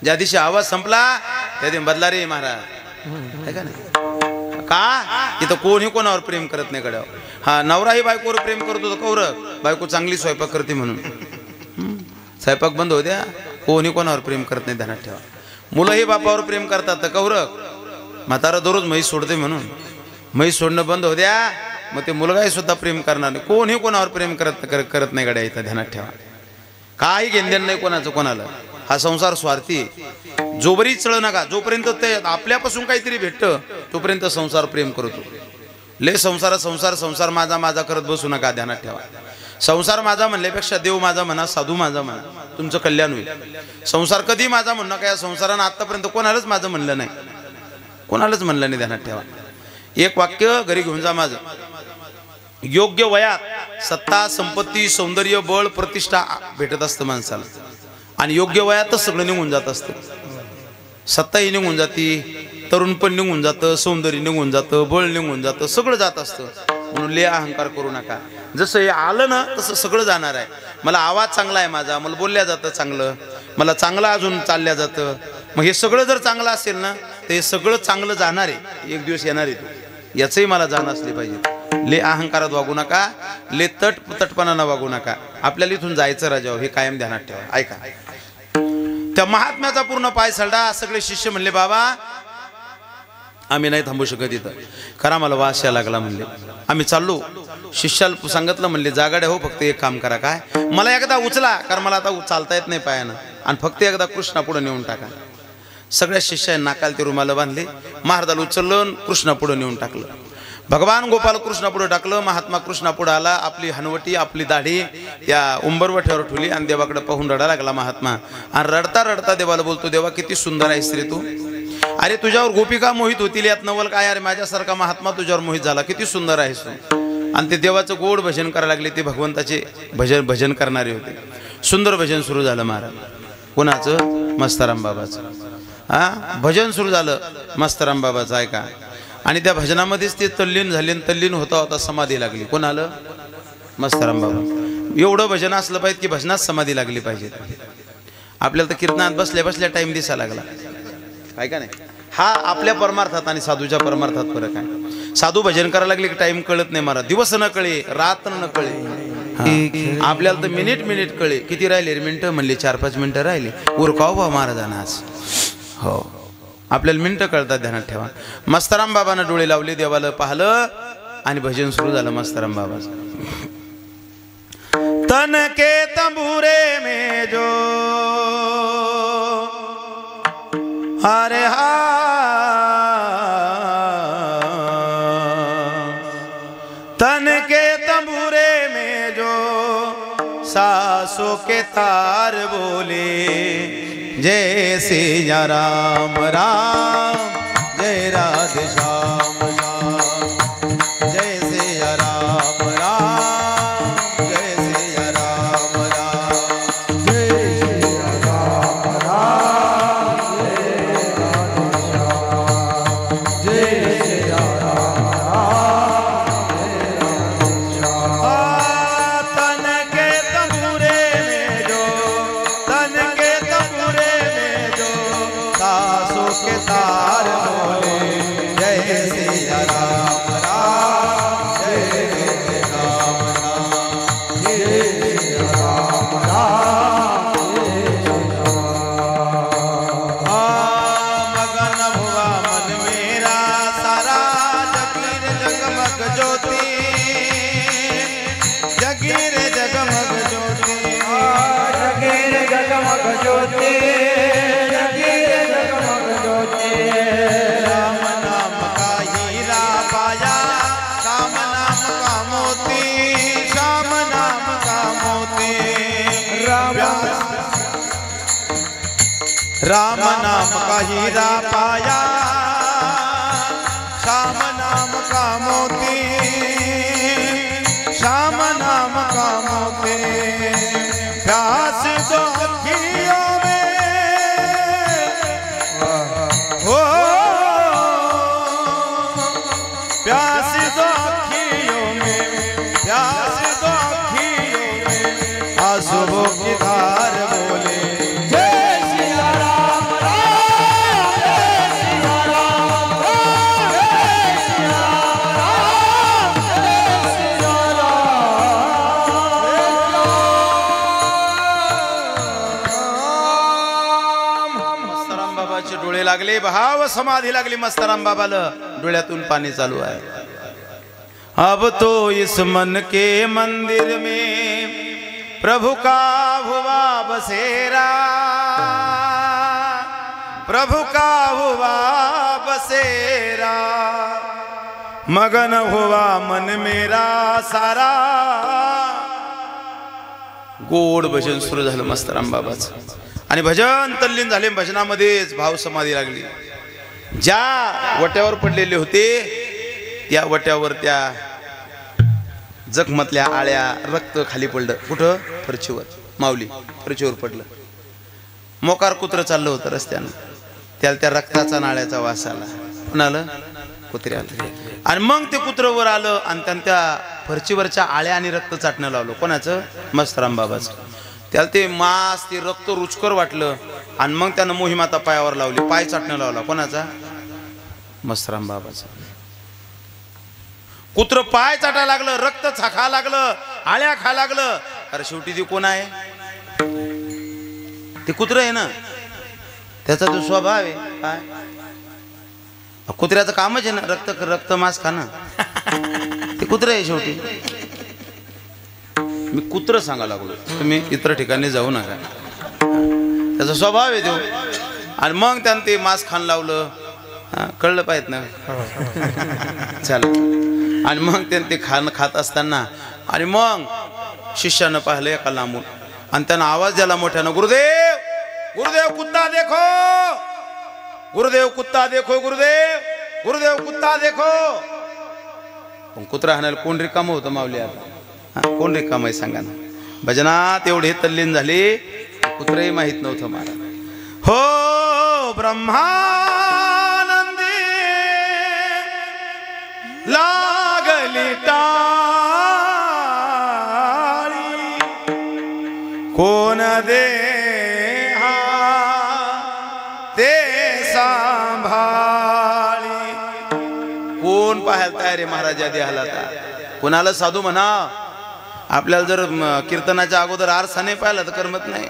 ज्या दिवशी आवाज संपला त्या दिवशी बदला रे महाराज. आहे का नाही? का इथं कोणी कोणावर प्रेम करत नाही कड्यावर. हा, नवराही बायकोवर प्रेम करतो तर कौरव, बायको चांगली स्वयंपाक करते म्हणून स्वयंपाक बंद होऊ द्या. कोणी कोणावर प्रेम करत नाही, ध्यानात ठेवा. मुलंही बापावर प्रेम करतात तर कौरव, म्हातारा दररोज म्हैस सोडते म्हणून म्हैस सोडणं बंद होऊ द्या. मग ते मुलगाही सुद्धा प्रेम करणार नाही. कोणी कोणावर प्रेम करत नाही गड्या, इथं ध्यानात ठेवा. काही घेणदेण नाही कोणाचं कोणाला. हा संसार स्वार्थी. जोबरी चढ नका, जोपर्यंत ते आपल्यापासून काहीतरी भेटतं तोपर्यंत संसार प्रेम करतो. ले संसार माझा माझा करत बसू नका, ध्यानात ठेवा. संसार माझा म्हणल्यापेक्षा देव माझा म्हणा, साधू माझा म्हणा, तुमचं कल्याण होईल. संसार कधी माझा म्हणणं काय, संसारानं आतापर्यंत कोणालाच माझं म्हणलं नाही, कोणालाच म्हणलं नाही, ध्यानात ठेवा. एक वाक्य घरी घेऊन जा माझं. योग्य वयात सत्ता संपत्ती सौंदर्य बळ प्रतिष्ठा भेटत असतं माणसाला आणि योग्य वयातच सगळं निघून जात असतं. सत्ताही निघून जाती, तरुण पण निघून जातं, सौंदर्य निघून जातं, बळ निघून जातं, सगळं जात असतं. म्हणून ले अहंकार करू नका. जसं हे आलं ना तसं सगळं जाणार आहे. मला आवाज चांगला आहे माझा, मला बोलल्या जातं चांगलं, मला चांगलं अजून चालल्या जातं. मग हे सगळं जर चांगलं असेल ना तर हे सगळं चांगलं जाणार आहे, एक दिवस येणार आहे. याचंही मला जाण असली पाहिजे. ले अहंकारात वागू नका, ले तटपणानं वागू नका. आपल्याला इथून जायचं राजाव, हे कायम ध्यानात ठेवा. ऐका, त्या महात्म्याचा पूर्ण पाय सडा. सगळे शिष्य म्हणले, बाबा आम्ही नाही थांबू शकत इथं, खरा मला वास या लागला. म्हणले आम्ही चाललो. शिष्याला सांगितलं, म्हणले जागाड्या हो, फक्त एक काम करा, काय मला एकदा उचला, कारण मला आता चालता येत नाही पायानं, आणि फक्त एकदा कृष्णा पुढे नेऊन टाका. सगळ्या शिष्याने नाकाला ते रुमाला बांधले, महाराजाला उचललं, कृष्णा पुढे नेऊन टाकलं. भगवान गोपाल कृष्णा पुढे टाकलं. महात्मा कृष्णा पुढे आला. आपली हनवटी आपली दाढी त्या उंबरवठ्यावर ठेवली आणि देवाकडे पाहून रडा लागला महात्मा. आणि रडता रडता देवाला बोलतो, देवा किती सुंदर आहेस रे तू. अरे तुझ्यावर गोपिका मोहित होतील, यात नवल काय. अरे माझ्यासारखा महात्मा तुझ्यावर मोहित झाला, किती सुंदर आहेस तू. आणि ते देवाचं गोड भजन करायला लागले. ते भगवंताचे भजन करणारे होते. सुंदर भजन सुरू झालं महाराज. कोणाचं? मस्तराम बाबाचं. हा, भजन सुरू झालं मस्तराम बाबाचं. ऐका, आणि त्या भजनामध्येच ते तल्लीन झाले. तल्लीन होता होता समाधी लागली. कोण आलं? मस्तराम बाबा. एवढं भजन असलं पाहिजे की भजनात समाधी लागली पाहिजे. आपल्याला तर कीर्तनात बसल्या बसल्या टाइम दिसा लागला, काय का नाही. हा आपल्या परमार्थात आणि साधूच्या परमार्थात फरक आहे. साधू भजन करायला लागले की टाइम कळत नाही महाराज, दिवस न कळे रात्र न कळे. आपल्याला तर मिनिट कळे. किती राहिले रे मिनिटं म्हणले 4-5 मिनिटं राहिले. उरकाव बा महाराजांना आज. हो आपल्याला मिनिटं कळतात, ध्यानात ठेवा. मस्ताराम बाबांना डोळे लावले, देवाला पाहिलं आणि भजन सुरू झालं मस्ताराम बाबाचं. तन के तंबूरे में जो अरे हा तन के तंबूरे में जो सासों के तार बोले, जय सिया राम राम जय राधे श्याम श्याम, जय सिया राम राम जय सिया राम राम, जय सिया राम राम जय राधे श्याम, जय सिया राम राम जय राधे श्याम. तन के तंबूरे में जो तन के तंबूरे में जो सासों के तार बोले, जय सिया राम राम जय राम राम, जय सिया राम राम जय मगन हुआ मन मेरा सारा, जगीर जगमग ज्योति, जगीर जगमग ज्योति, जगीर जगमग ज्योति, जगीर जगमग ज्योति. राम नाम का हीरा पाया, श्याम नाम का मोती, श्याम नाम का मोती. राम नाम का हीरा पाया, श्याम नाम का मोती, श्याम नाम का मोती. प्यास दो अखियों में हो, प्यास दो अखियों में, प्यास दो अखियों में, आंसुओं की धार बोले, जय सिया राम राम जय सिया राम राम, जय सिया राम जय सिया राम. मस्ताराम बाबाचे डोळे लागले, भाव समाधी लागली मस्ताराम बाबाला, डोळ्यातून पाणी चालू आहे. अब तो इस मन के मंदिर में प्रभु का हुआ बसेरा, प्रभु का हुआ बसेरा, मगन हुआ मन मेरा सारा. गोड भजन सुरू झालं मस्ताराम बाबाचं आणि भजन तल्लीन झाले. भजनामध्येच भाव समाधी लागली. ज्या वट्यावर पडलेले होते त्या वट्यावर त्या जखमतल्या आळ्या, रक्त खाली पडलं. कुठं? फरचीवर. माऊली फरचीवर पडलं. मोकार कुत्र चाललं होतं रस्त्यानं, त्याला त्या रक्ताचा नाळ्याचा वास आला. कुणाला? कुत्र्याला. आणि मग ते कुत्र वर आलं आणि त्यानं त्या फरचीवरच्या आळ्या आणि रक्त चाटणं लावलं. कोणाचं? मस्ताराम बाबाचं. त्याला ते मांस, ते रक्त रुचकर वाटलं आणि मग त्यानं मोहिमाता पायावर लावली, पाय चाटणं लावला. कोणाचा? मस्ताराम बाबाचा. कुत्र पाय चाटा लागलं, रक्त खा लागलं, आळ्या खा लागलं. अरे शेवटी ती कोण आहे? ते कुत्र आहे ना, त्याचा तो स्वभाव आहे. काय कुत्र्याचं कामच आहे ना, रक्त मांस खाणं. ते कुत्र आहे शेवटी. मी कुत्र सांगा लागलो, तुम्ही इतर ठिकाणी जाऊ नका. त्याचा स्वभाव आहे तो. आणि मग त्यानं ते मांस खाण लावलं. कळलं पाहिजे ना. चल. आणि मग त्यानं ते खात असताना आणि मग शिष्यानं पाहिलं एका लांबून आणि त्यानं आवाज द्याला मोठ्यानं, गुरुदेव गुरुदेव कुत्ता देखो, गुरुदेव कुत्ता देखो, गुरुदेव गुरुदेव कुत्ता देखो. पण कुत्रा हाणायला कोण रिकामं होतं माऊली? आता कोण रिकाम आहे सांगा ना. भजनात एवढे तल्लीन झाले, कुत्रही माहित नव्हतं मला. हो ब्रह्मानंदी लागली टाळी, कोण दे ते सांभाळ. कोण पाहायला तयार आहे महाराजा देहाला? कोणाला साधू म्हणा? आपल्याला जर कीर्तनाच्या अगोदर आरसा नाही पाहिला तर करमत नाही.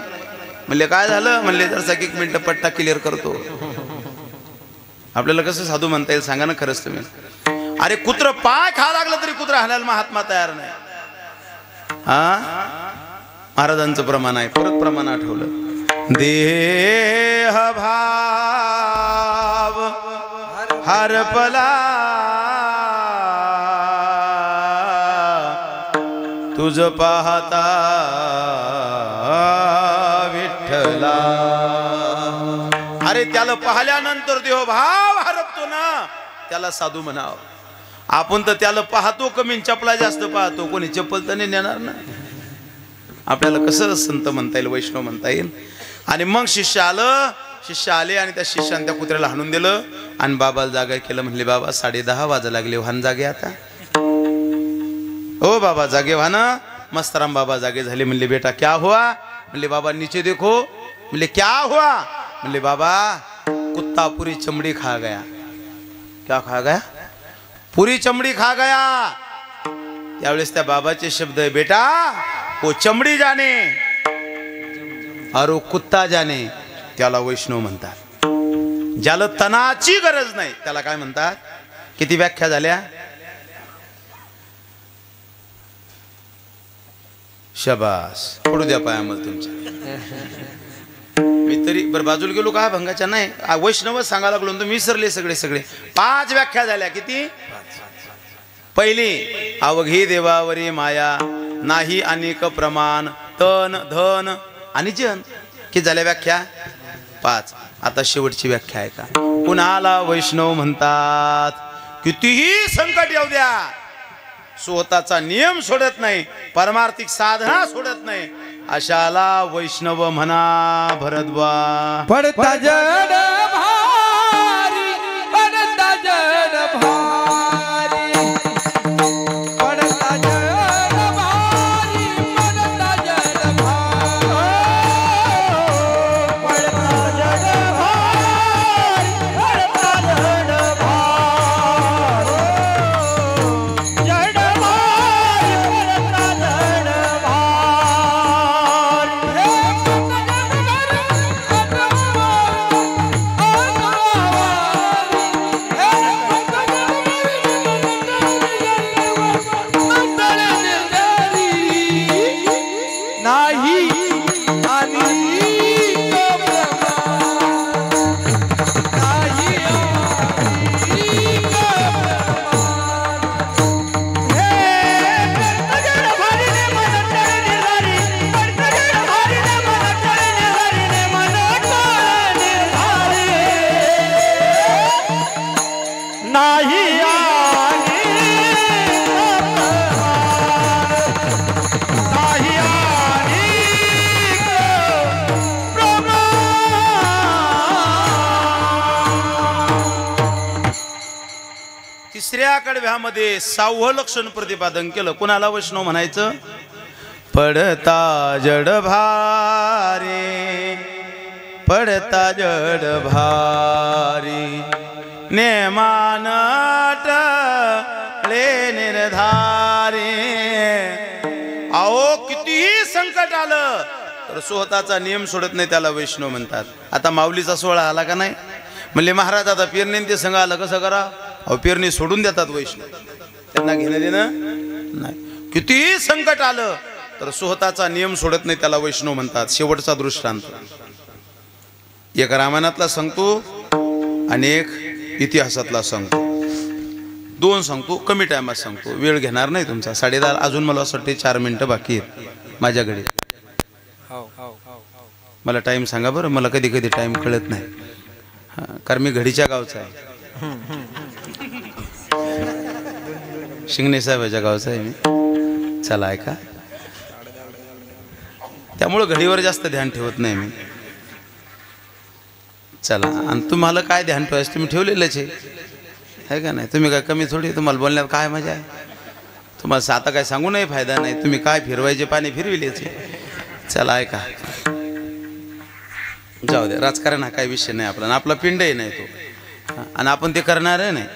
म्हणले काय झालं? म्हणले जर 1 मिनिट पट्टा क्लिअर करतो. आपल्याला कसं साधू म्हणता येईल सांगा ना खरंच तुम्ही. अरे कुत्र पाय खा लागलं तरी कुत्र हाणायला महात्मा तयार नाही. महाराजांचं प्रमाण आहे. परत प्रमाण आठवलं. देह भाव हरपला तुझ पाहता विठ्ठला. अरे त्याला पाहिल्यानंतर देह भाव हरपतो ना, त्याला साधू म्हणाव. आपण तर त्याला पाहतो कमी, चपला जास्त पाहतो. कोणी चप्पल तर नाही नेणार ना. आपल्याला कसं संत म्हणता येईल, वैष्णव म्हणता येईल. आणि मग शिष्य आले आणि त्या शिष्याने त्या कुत्र्याला हाणून दिलं आणि बाबाला जागा केलं. म्हणले बाबा 10:30 वाजा लागले, व्हान जागे आता. ओ बाबा जागे व्हा ना. मस्तराम बाबा जागे झाले. म्हणले बेटा क्या हुआ? म्हणले बाबा नीचे देखो. म्हणले क्या हुआ? म्हणले बाबा कुत्ता पूरी चमड़ी खा गया. क्या खा गया? पूरी चमड़ी खा गया. त्यावेळेस त्या बाबाचे शब्द आहे, बेटा वो चमड़ी जाने और वो कुत्ता जाने. त्याला वैष्णव म्हणतात. ज्याला तनाची गरज नाही त्याला काय म्हणतात? किती व्याख्या झाल्या? शबास. पडू द्या पायामध्ये तुमच्या. मी तरी बरं बाजूला गेलो का भंगाच्या? नाही, वैष्णवच सांगायला लागलो. तुम्ही विसरले सगळे. 5 व्याख्या झाल्या. किती? पहिली अवघी देवावरी माया, नाही अनेक प्रमाण, तन धन आणि जन. किती झाल्या व्याख्या? 5. आता शेवटची व्याख्या आहे का? कुणाला वैष्णव म्हणतात? कितीही संकट येऊ द्या, स्वतःचा नियम सोडत नाही, परमार्थिक साधना सोडत नाही, अशाला वैष्णव म्हणा. भरद्वाज पडता जड भारी, पडता जड भारी, पडता जड भारी, पडता जड भारी, पडता जड भारी, पडता जड भारी, जड भारी, पडता जड नाही आणि तिसऱ्या कडव्यामध्ये 6वं लक्षण प्रतिपादन केलं. कुणाला वैष्णव म्हणायचं? पडता जड भारी, पडता जड भारी, नेमान टळे निर्धारी. अहो कितीही संकट आलं तर स्वतःचा नियम सोडत नाही, त्याला वैष्णव म्हणतात. आता माऊलीचा सोहळा आला का नाही? म्हणले महाराज आता पेरणी ते संघ आलं, कसं करा? अहो पेरणी सोडून देतात वैष्णव, त्यांना घेणं देणं नाही. कितीही संकट आलं तर स्वतःचा नियम सोडत नाही, त्याला वैष्णव म्हणतात. शेवटचा दृष्टांत एक रामायणातला सांगतो आणि एक इतिहासातला सांगतो. 2 सांगतो, कमी टायमात सांगतो, वेळ घेणार नाही तुमचा. 10:30 अजून मला असं वाटते 4 मिनिटं बाकी आहेत माझ्याकडे. मला टाइम सांगा बरं, मला कधी कधी टाइम कळत नाही, कारण मी घडीच्या गावचा आहे. शिंगणे साहेबाच्या गावचा आहे मी. चला ऐका, त्यामुळं घडीवर जास्त ध्यान ठेवत नाही मी. चला, आणि तुम्हाला काय ध्यान ठेवायचं तुम्ही ठेवलेलंच आहे का नाही? तुम्ही काय कमी थोडी, तुम्हाला बोलण्यात काय मजा आहे? तुम्हाला आता काय सांगू नाही फायदा नाही, तुम्ही काय फिरवायचे पाणी फिरविलेचे. चला ऐका, जाऊ द्या, राजकारण हा काही विषय नाही आपला, आपला पिंडही नाही तो, आणि आपण ते करणार नाही.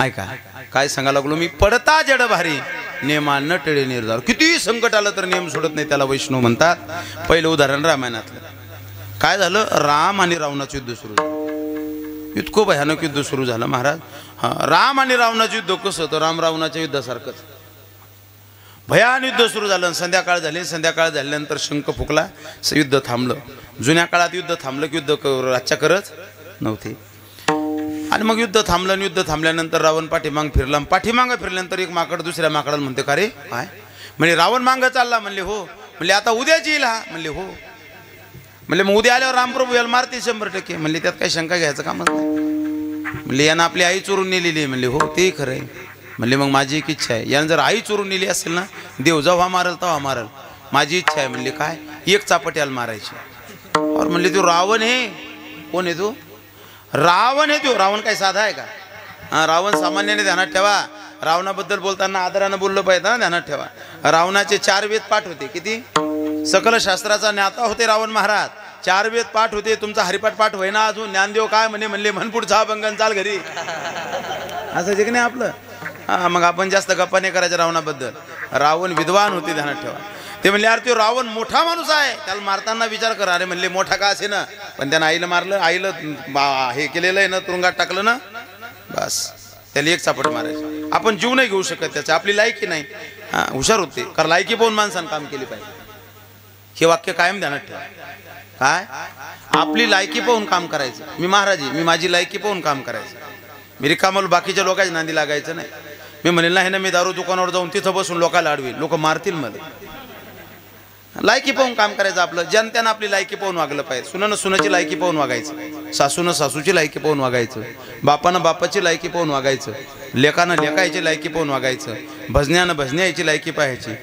ऐका काय सांगायला लागलो मी, पडता जड भारी नेमा न टेळे निर्धार. किती संकट आलं तर नियम सोडत नाही, त्याला वैष्णव म्हणतात. पहिलं उदाहरण रामायणातलं. काय झालं, राम आणि रावणाचं युद्ध सुरू झालं. इतकं भयानक युद्ध सुरू झालं महाराज. राम आणि रावणाचं युद्ध कसं होतं, राम रावणाच्या युद्धासारखंच भयान युद्ध सुरू झालं. संध्याकाळ झाली, संध्याकाळ झाल्यानंतर शंख फुकला, युद्ध थांबलं. जुन्या काळात युद्ध थांबलं की युद्ध रातच्या करत नव्हते. आणि मग युद्ध थांबलं. युद्ध थांबल्यानंतर रावण पाठीमाग फिरला. पाठीमागं फिरल्यानंतर एक माकड दुसऱ्या माकडाला म्हणते, का रे काय म्हणजे रावण मागं चालला. म्हणले हो. म्हणले आता उद्याच येईल हा. म्हणले हो. म्हणले मग उद्या आल्यावर रामप्रभू याला मारते 100%. म्हणले त्यात काही शंका घ्यायचं कामच नाही. म्हणले यानं आपली आई चोरून नेलेली आहे. म्हणले हो ते खरं आहे. म्हणले मग माझी एक इच्छा आहे, यानं जर आई चोरून नेली असेल ना, देव जेव्हा मारल तेव्हा मारल. माझी इच्छा आहे. म्हणले काय, एक चापट याला मारायची. और म्हणले तो रावण आहे. कोण आहे तो, रावण आहे तो. रावण काय साधा आहे का. हां, रावण सामान्याने ध्यानात ठेवा. रावणाबद्दल बोलताना आदरानं बोललं पाहिजे ना, ध्यानात ठेवा. रावणाचे 4 वेद पाठ होते. किती, सकल शास्त्राचा ज्ञाता होते रावण महाराज. 4 वेद पाठ होते. तुमचा हरिपाठ पाठ होईना अजून. ज्ञानदेव काय म्हणले म्हण पुढचा बंगन चाल घरी. असं जे की नाही आपलं. हां, मग आपण जास्त गप्पा नाही करायच्या रावणाबद्दल. रावण विद्वान होते, ध्यानात ठेवा. ते म्हणले अरे तो रावण मोठा माणूस आहे, त्याला मारताना विचार करा. अरे म्हणले मोठा का असे ना, पण त्यानं आईला मारलं, आईला हे केलेलं आहे ना, तुरुंगात टाकलं ना, बस त्याला एक चापट मारायचं. आपण जीव नाही घेऊ शकत त्याचं, आपली लायकी नाही. हां, हुशार होते, कारण लायकी पाहून माणसानं काम केली पाहिजे. हे वाक्य कायम ध्यानात ठेवा. काय, आपली लायकी पाहून काम करायचं. मी महाराजी, मी माझी लायकी पाहून काम करायचं. मी रिकामल बाकीच्या लोकांच्या नांदी लागायचं नाही. मी म्हणेल नाही ना, मी दारू दुकानावर जाऊन तिथं बसून लोकांना अडवेल, लोक मारतील मला. लायकी पाहून काम करायचं आपलं. जनतेनं आपली लायकी पाहून वागलं पाहिजे. सुनानं सुनाची लायकी पाहून वागायचं, सासूनं सासूची लायकी पाहून वागायचं, बापानं बापाची लायकी पाहून वागायचं, लेकानं लेकायची लायकी पाहून वागायचं, भजन्यानं भजन्याची लायकी पाहायची,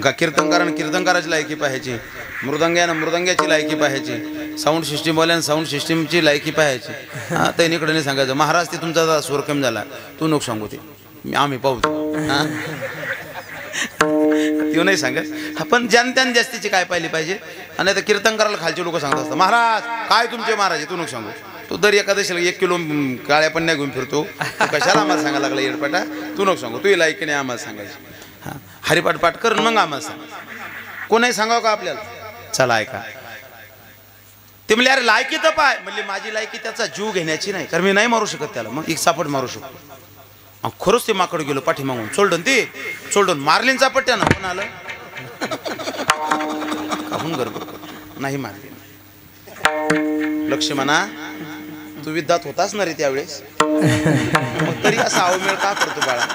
कीर्तनकारानं कीर्तनकाराची लायकी पाहायची, मृदंग्यानं मृदंग्याची लायकी पाहायची, साऊंड सिस्टीमवाल्यानं साऊंड सिस्टीमची लायकी पाहायची. हां, त्यानीकडे नाही सांगायचं महाराज ते तुमचा स्वर कमी झाला, तू नको सांगू ते, आम्ही पाहू. हां, ते नाही सांगत. पण जनतेने जास्तीची काय पाहिली पाहिजे. आणि आता कीर्तन करायला खालचे लोक सांगत असतात, महाराज काय तुमचे महाराज, तू नको सांगू. तू दर एकादशीला 1 किलो काळ्या पन्न्या घेऊन फिरतो, कशाला आम्हाला सांगायला लागला येडपाटा, तू नको सांगू, तू लायकी नाही आम्हाला सांगायची. हां, हरिपाठ पाठ कर मग आम्हाला सांग. कोणाही सांगावं का आपल्याला. चला ऐका. ते म्हणले अरे लायकी तर पाय. म्हणले माझी लायकी त्याचा जीव घेण्याची नाही, कारण मी नाही मारू शकत त्याला, मग एक सापट मारू शकतो. खरंच ते माकड गेलो पाठीमागून, सोडून ते सोडून मारलीन चापट्यानं. पण आलं आपण गडबड करतो, नाही मारली. लक्ष्मणा तू विद्यात होताच ना रे त्यावेळेस, मग तरी असा अवमेळ का करतो बाळा,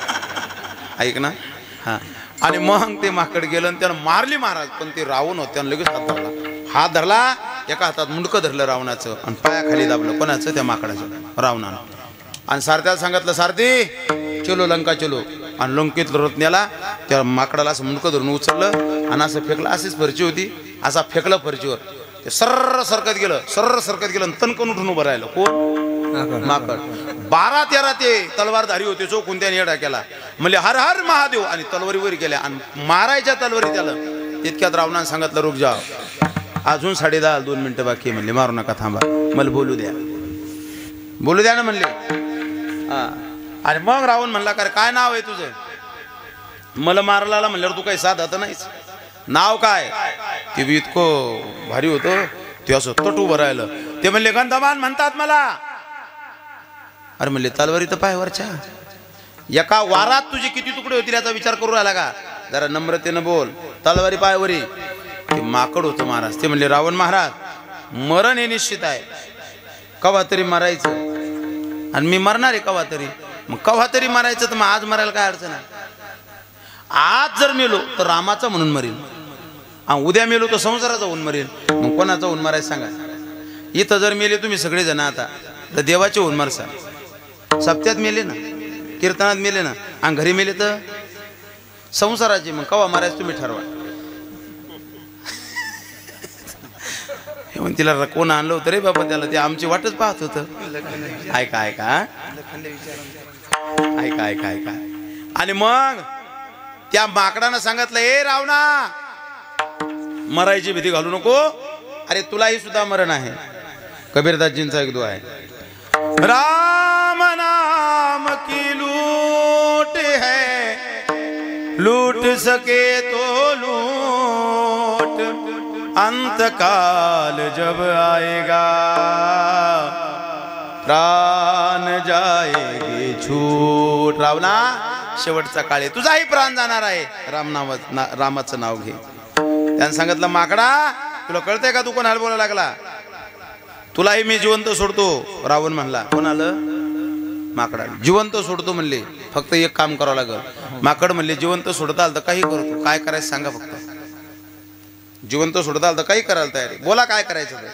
ऐक ना. हां, आणि मग ते माकड गेलं आणि त्यानं मारली महाराज. पण ते रावण होते आणि लगेच हात धरला. हात धरला, एका हातात मुंडकं धरलं रावणाचं आणि पायाखाली दाबलं. कोणाचं, त्या माकडाचं, रावणानं. आणि सारथ्याला सांगितलं, सारथी चलो लंका चलो. आणि लंकेत रत्न्याला त्या माकडाला असं मुंडकं धरून उचललं आणि असं फेकलं. अशीच फरची होती, असा फेकलं फरचीवर. ते सर्र सरकत गेलं आणि तणकन उठून उभं राहिलं. कोण, माकड. 12-13 ते तलवारधारी होते, चोखून त्याने येडा केला. म्हणजे हर हर महादेव, आणि तलवारीवर गेल्या आणि मारायच्या तलवारी त्याला. इतक्यात रावणानं सांगितलं, रुक जा, अजून 10:30 2 मिनिटं बाकी. म्हणले मारू नका, थांबा, मला बोलू द्या ना म्हणले. आणि मग रावण म्हणला, काय नाव आहे तुझं. मला मारला म्हणल्यावर तू काही साधा तर नाहीच. नाव काय. ते बी इतकं भारी होतं, ते असं तट उभं राहिलं. ते म्हणले गंधमान म्हणतात मला. अरे म्हणले तलवारी तर पायवरच्या. एका वारात तुझे किती तुकडे होतील याचा विचार करू राहिला का. जरा नम्रतेनं बोल. तलवारी पायवरी. ते माकड होतं महाराज. ते म्हणले रावण महाराज मरण हे निश्चित आहे, कवा तरी मरायचं. आणि मी मरणार आहे कवा तरी. मग कवा तरी मरायचं तर मग आज मरायला काय अडचण आहे. आज जर मेलो तर रामाचा म्हणून मरेल, उद्या मेलो तर संसाराचा होऊन मरेल. मग कोणाचा होऊन मरायचं सांगा. इथं जर मेले तुम्ही सगळेजण आता तर देवाचे होऊन मरसा. सप्त्यात मेले ना, कीर्तनात मेले ना, आणि घरी मेले तर संसाराचे. मग कवा मारायचं तुम्ही ठरवा. म्हणून तिला कोण आणलं होतं रे बाबा त्याला, ते आमची वाटच पाहत होतं. ऐका ऐका ऐका ऐका ऐका. आणि मग त्या माकडानं सांगितलं, ए रावणा मरायची भीती घालू नको. अरे तुलाही सुद्धा मरण आहे. कबीरदासजींचा एक दुआ आहे, राम नाम की लू लूट सके तो लूट, अंतकाल जब आएगा प्राण जाएगी छूट. रावणा शेवटचा काळ आहे, तुझाही प्राण जाणार आहे. रामाचं नाव घे. त्यानं सांगितलं माकडा तुला कळतंय का तू कोणाला बोलायला लागला, तुलाही मी जिवंत सोडतो. रावण म्हणला कोण आलं, माकडा. जिवंत सोडतो म्हणले, फक्त एक काम करावं लागल. माकड म्हणले जिवंत सोडता आलं तर काही करतो, काय करायचं सांगा फक्त. जिवंत सोडता आलं तर काही करायला तयारी, बोला काय करायचं ते.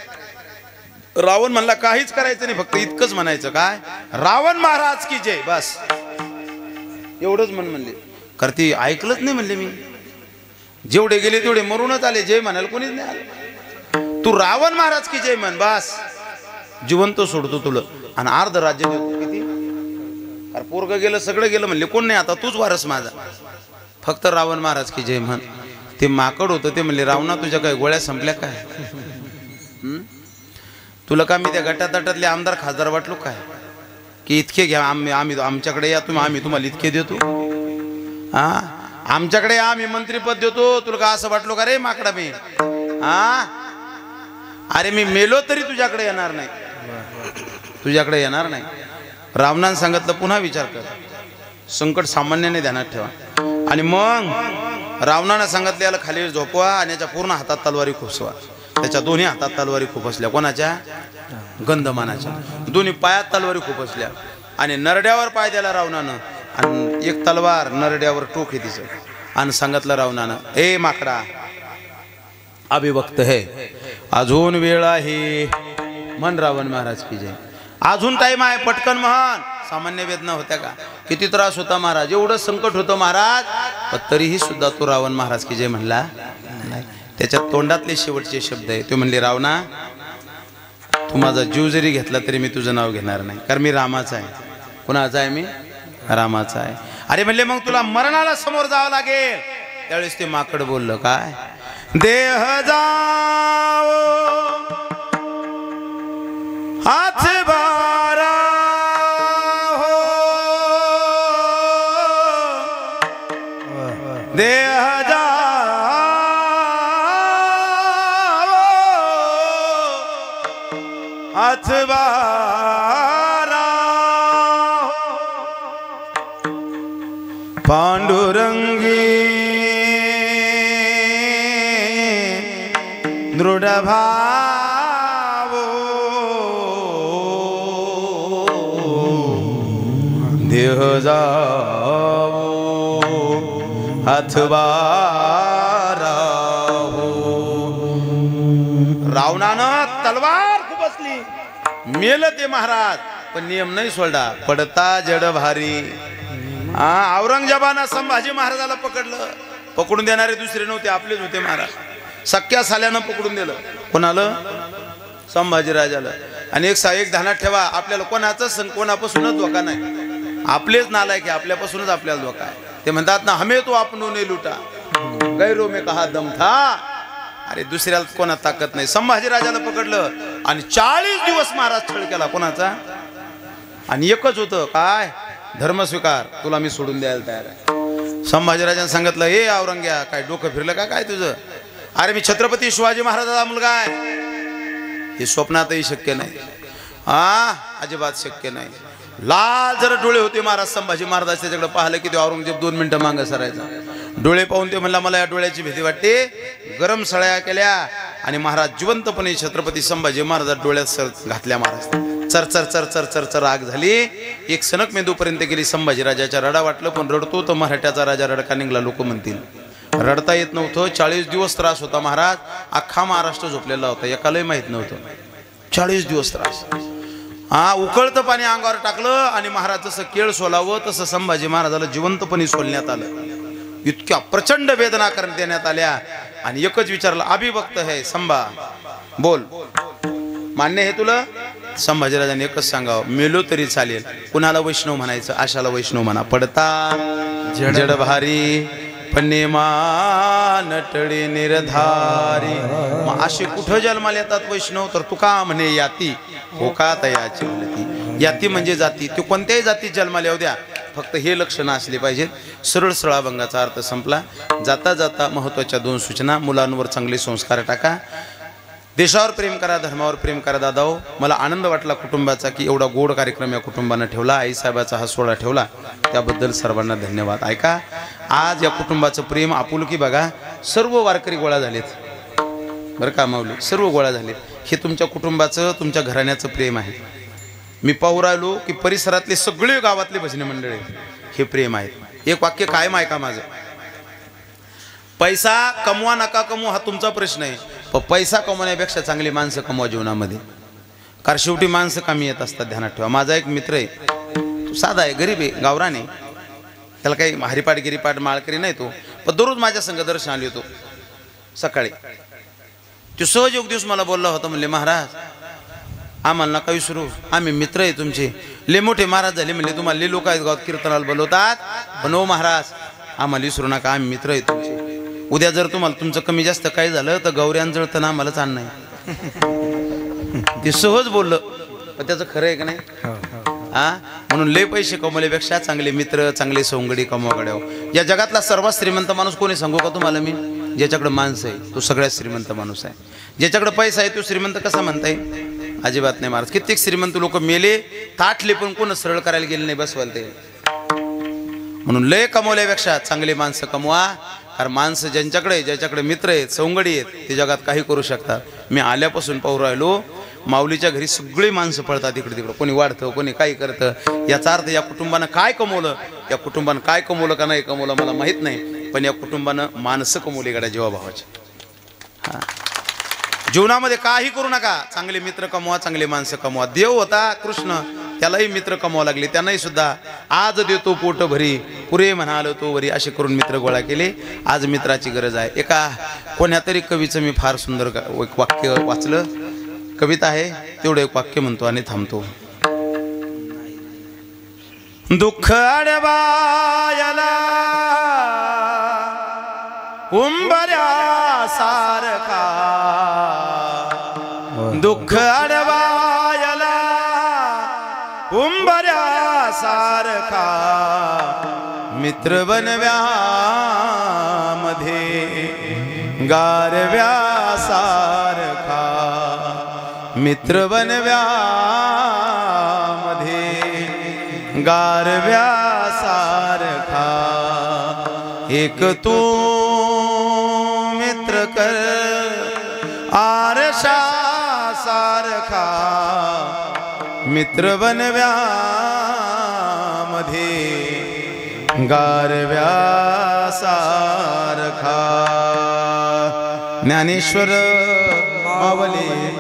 रावण म्हणला काहीच करायचं नाही, फक्त इतकंच म्हणायचं काय, रावण महाराज की जय, बस एवढंच म्हणले. करती ऐकलंच नाही म्हणले, मी जेवढे गेले तेवढे मरूनच आले, जय म्हणाल कोणीच नाही आलं. तू रावण महाराज की जय म्हण, बस जिवंत सोडतो तुला आणि अर्ध राज्य देतो. किती अरे पोरग गेलं सगळं गेलं म्हणले, कोण नाही आता तूच वारस माझा, फक्त रावण महाराज की जय म्हण. ते माकड होतं ते म्हणले रावणा तुझ्या काय गोळ्या संपल्या काय, तुला का मी त्या गटातटातले आमदार खासदार वाटलो काय, की इतके घ्या आम्ही आमच्याकडे या तुम्ही, आम्ही तुम्हाला इतके देतो. हा आमच्याकडे या आम्ही मंत्रीपद देतो, तुला का असं वाटलो का रे माकडा मी. हा अरे मी मेलो तरी तुझ्याकडे येणार नाही, तुझ्याकडे येणार नाही. रावणानं सांगितलं पुन्हा विचार कर, संकट सामान्याने ध्यानात ठेवा. आणि मग रावणानं सांगितलं याला खाली झोपवा आणि याच्या पूर्ण हातात तलवारी खुपसवा. त्याच्या दोन्ही हातात तलवारी खुपसल्या, कोणाच्या, गंधमानाच्या. दोन्ही पायात तलवारी खुपसल्या आणि नरड्यावर पाय दिला रावणानं, आणि एक तलवार नरड्यावर टोक आहे तिचं. आणि सांगितलं रावणानं ए माकडा अभिभक्त है, अजून वेळ आहे म्हण रावण महाराज की जय. अजून टाइम आहे, पटकन म्हण. सामान्य वेदना होत्या का, किती त्रास होता महाराज, एवढं संकट होतं महाराज, पण तरीही सुद्धा तो रावण महाराज की जय म्हणला नाही. त्याच्या तोंडातले शेवटचे शब्द आहे ते म्हणले रावणा तू माझा जीव जरी घेतला तरी मी तुझं नाव घेणार नाही, कारण मी रामाचा आहे. कुणाचा आहे, मी रामाचा आहे. अरे म्हणले मग तुला मरणाला समोर जावं लागेल. त्यावेळेस ते माकड बोललं काय, देह जाओ हाथ बारा हो, देह जाओ हाथ बारा हो, पांडुरंगी दृढ भावो, देह जाओ हाथ बारा हो. रावणानं तलवार खुपसली, मेलं ते महाराज, पण नियम नाही सोडला, पडता जड भारी. औरंगजेबानं संभाजी महाराजाला पकडलं, पकडून देणारे दुसरे नव्हते, आपलेच होते महाराज. सख्या साल्यानं पकडून दिलं, कोणाला, संभाजी राजाला. आणि एक ध्यानात ठेवा, आपल्याला कोणाचं कोणापासूनच धोका नाही, आपलेच नालायक आहे, आपल्यापासूनच आपल्याला धोका आहे. ते म्हणतात ना हमें तो आपनो ने लुटा गैरो में कहा दम था. अरे दुसऱ्याला कोणा ताकद नाही. संभाजी राजाला पकडलं आणि 40 दिवस महाराज छळ केला, कोणाचा, आणि एकच होतं काय, धर्मस्वीकार, तुला मी सोडून द्यायला तयार आहे. संभाजीराजांनी सांगितलं हे औरंग्या काय डोकं फिरलं का काय तुझं, अरे मी छत्रपती शिवाजी महाराजाचा मुलगा आहे, हे स्वप्नातही शक्य नाही, अजिबात शक्य नाही. लाल जरा डोळे होते महाराज संभाजी महाराज, त्याच्याकडे पाहिलं की ते औरंगजेब 2 मिनिटं मागं सरायचा. डोळे पाहून ते म्हणला मला या डोळ्याची भीती वाटते. गरम सळ्या केल्या आणि महाराज जिवंतपणे छत्रपती संभाजी महाराज डोळ्यात सर घातल्या. महाराज चर चर चर चर चर चर आग झाली, एक सनक मेंदूपर्यंत गेली. संभाजी राजाच्या रडा वाटलं, पण रडतो तर मराठ्याचा राजा रडका निघाला, लोक म्हणतील. रडता येत नव्हतं. 40 दिवस त्रास होता महाराज. अख्खा महाराष्ट्र झोपलेला होता, एकालाही माहित नव्हतं. 40 दिवस त्रास. उकळतं पाणी अंगावर टाकलं आणि महाराज जसं केळ सोलावं तसं संभाजी महाराजाला जिवंतपणे सोलण्यात आलं. इतक्या प्रचंड वेदना करण्यात देण्यात आल्या. आणि एकच विचारलं, अभिभक्त है संभा, बोल मान्य आहे तुला. संभाजीराजांनी एकच सांगावं, मेलो तरी चालेल. कुणाला वैष्णव म्हणायचं, आशाला वैष्णव म्हणा. पडता जड भारी पन्नेमा नटळे निर्धारी. मग असे कुठं जन्माला येतात वैष्णव, तर तुका म्हणे याती हो का तयाची याती म्हणजे जाती. ते कोणत्याही जातीत जन्माला येऊ द्या, फक्त हे लक्षणं असली पाहिजेत. सरळ सरळ अभंगाचा अर्थ संपला. जाता जाता महत्त्वाच्या 2 सूचना. मुलांवर चांगले संस्कार टाका, देशावर प्रेम करा, धर्मावर प्रेम करा. दादाओ, मला आनंद वाटला कुटुंबाचा की एवढा गोड कार्यक्रम या कुटुंबानं ठेवला. आईसाहेबाचा हा सोहळा ठेवला, त्याबद्दल सर्वांना धन्यवाद. ऐका, आज या कुटुंबाचं प्रेम आपुलकी बघा. सर्व वारकरी गोळा झालेत बरं का माऊली, सर्व गोळा झालेत. हे तुमच्या कुटुंबाचं, तुमच्या घराण्याचं प्रेम आहे. मी पाहू राहिलो की परिसरातले सगळे गावातले भजनी मंडळ हे प्रेम आहे. एक वाक्य कायम ऐका माझं. पैसा कमवा नका कमवा हा तुमचा प्रश्न आहे, पण पैसा कमवण्यापेक्षा चांगली माणसं कमवा जीवनामध्ये. कारण शेवटी माणसं कमी येत असतात, ध्यानात ठेवा. माझा एक मित्र आहे, तो साधा आहे, गरीब आहे, गावरान आहे. त्याला काही हरिपाठ गिरीपाठ माळकरी नाही तो, पण दररोज माझ्या संग दर्शनाला येतो सकाळी. तो सहज एक दिवस मला बोलला होता, म्हणले महाराज आम्हाला नका विसरू, आम्ही मित्र आहे तुमचे. ले मोठे महाराज झाले म्हणले, तुम्हाला ले लोक आहेत गावात कीर्तनाला बोलवतात, पण हो महाराज आम्हाला विसरू नका, आम्ही मित्र आहे तुमचे. उद्या जर तुम्हाला तुमचं कमी जास्त काही झालं तर गौऱ्यान जळतं ना आम्हालाच आण नाही. ते सहज बोललं, पण त्याचं खरं आहे का नाही? हा, म्हणून लय पैसे कमवल्यापेक्षा चांगले मित्र, चांगले सवंगडी कमवाकडे. या जगातला सर्वात श्रीमंत माणूस कोणी सांगू का तुम्हाला मी? ज्याच्याकडे माणसं आहे तो सगळ्यात श्रीमंत माणूस आहे. ज्याच्याकडे पैसा आहे तो श्रीमंत कसा म्हणताय? अजिबात नाही महाराज. कित्येक श्रीमंत लोक मेले, ताटले, पण कोण सरळ करायला गेले नाही, बसवायला ते. म्हणून लय कमवल्यापेक्षा चांगले माणसं कमवा. कारण माणसं ज्याच्याकडे मित्र आहेत, सवंगडी आहेत, ते जगात काही करू शकतात. मी आल्यापासून पाहू राहिलो, माऊलीच्या घरी सगळी माणसं पळतात इकडे तिकडं. कोणी वाढतं, कोणी काही करतं. याचा अर्थ या कुटुंबानं काय कमवलं, या कुटुंबानं काय कमवलं का नाही कमवलं मला माहीत नाही, पण या कुटुंबानं माणसं कमवली गड्या जीवाभावाची. हा, जीवनामध्ये काही करू नका, चांगले मित्र कमवा, चांगले माणसं कमवा. देव होता कृष्ण, त्यालाही मित्र कमवावं लागले, त्यांनाही सुद्धा आज देतो पोट भरी, पुरे म्हणालो तो वरी, असे करून मित्र गोळा केले. आज मित्राची गरज आहे. एका कोण्या तरी कवीचं मी फार सुंदर एक वाक्य वाचलं, कविता आहे, तेवढं एक वाक्य म्हणतो आणि थांबतो. दुःख अडवायला उंबऱ्या सारखा, दुःख अडवायला उंबऱ्या सारखा, मित्र बनव्या मध्ये गारव्या सारखा, मित्र बनव्या मध्ये गारव्या सारखा, एक तू मित्र कर आरशा सारखा, मित्र बनव्या मध्ये गारव्या सारखा. ज्ञानेश्वर मावले.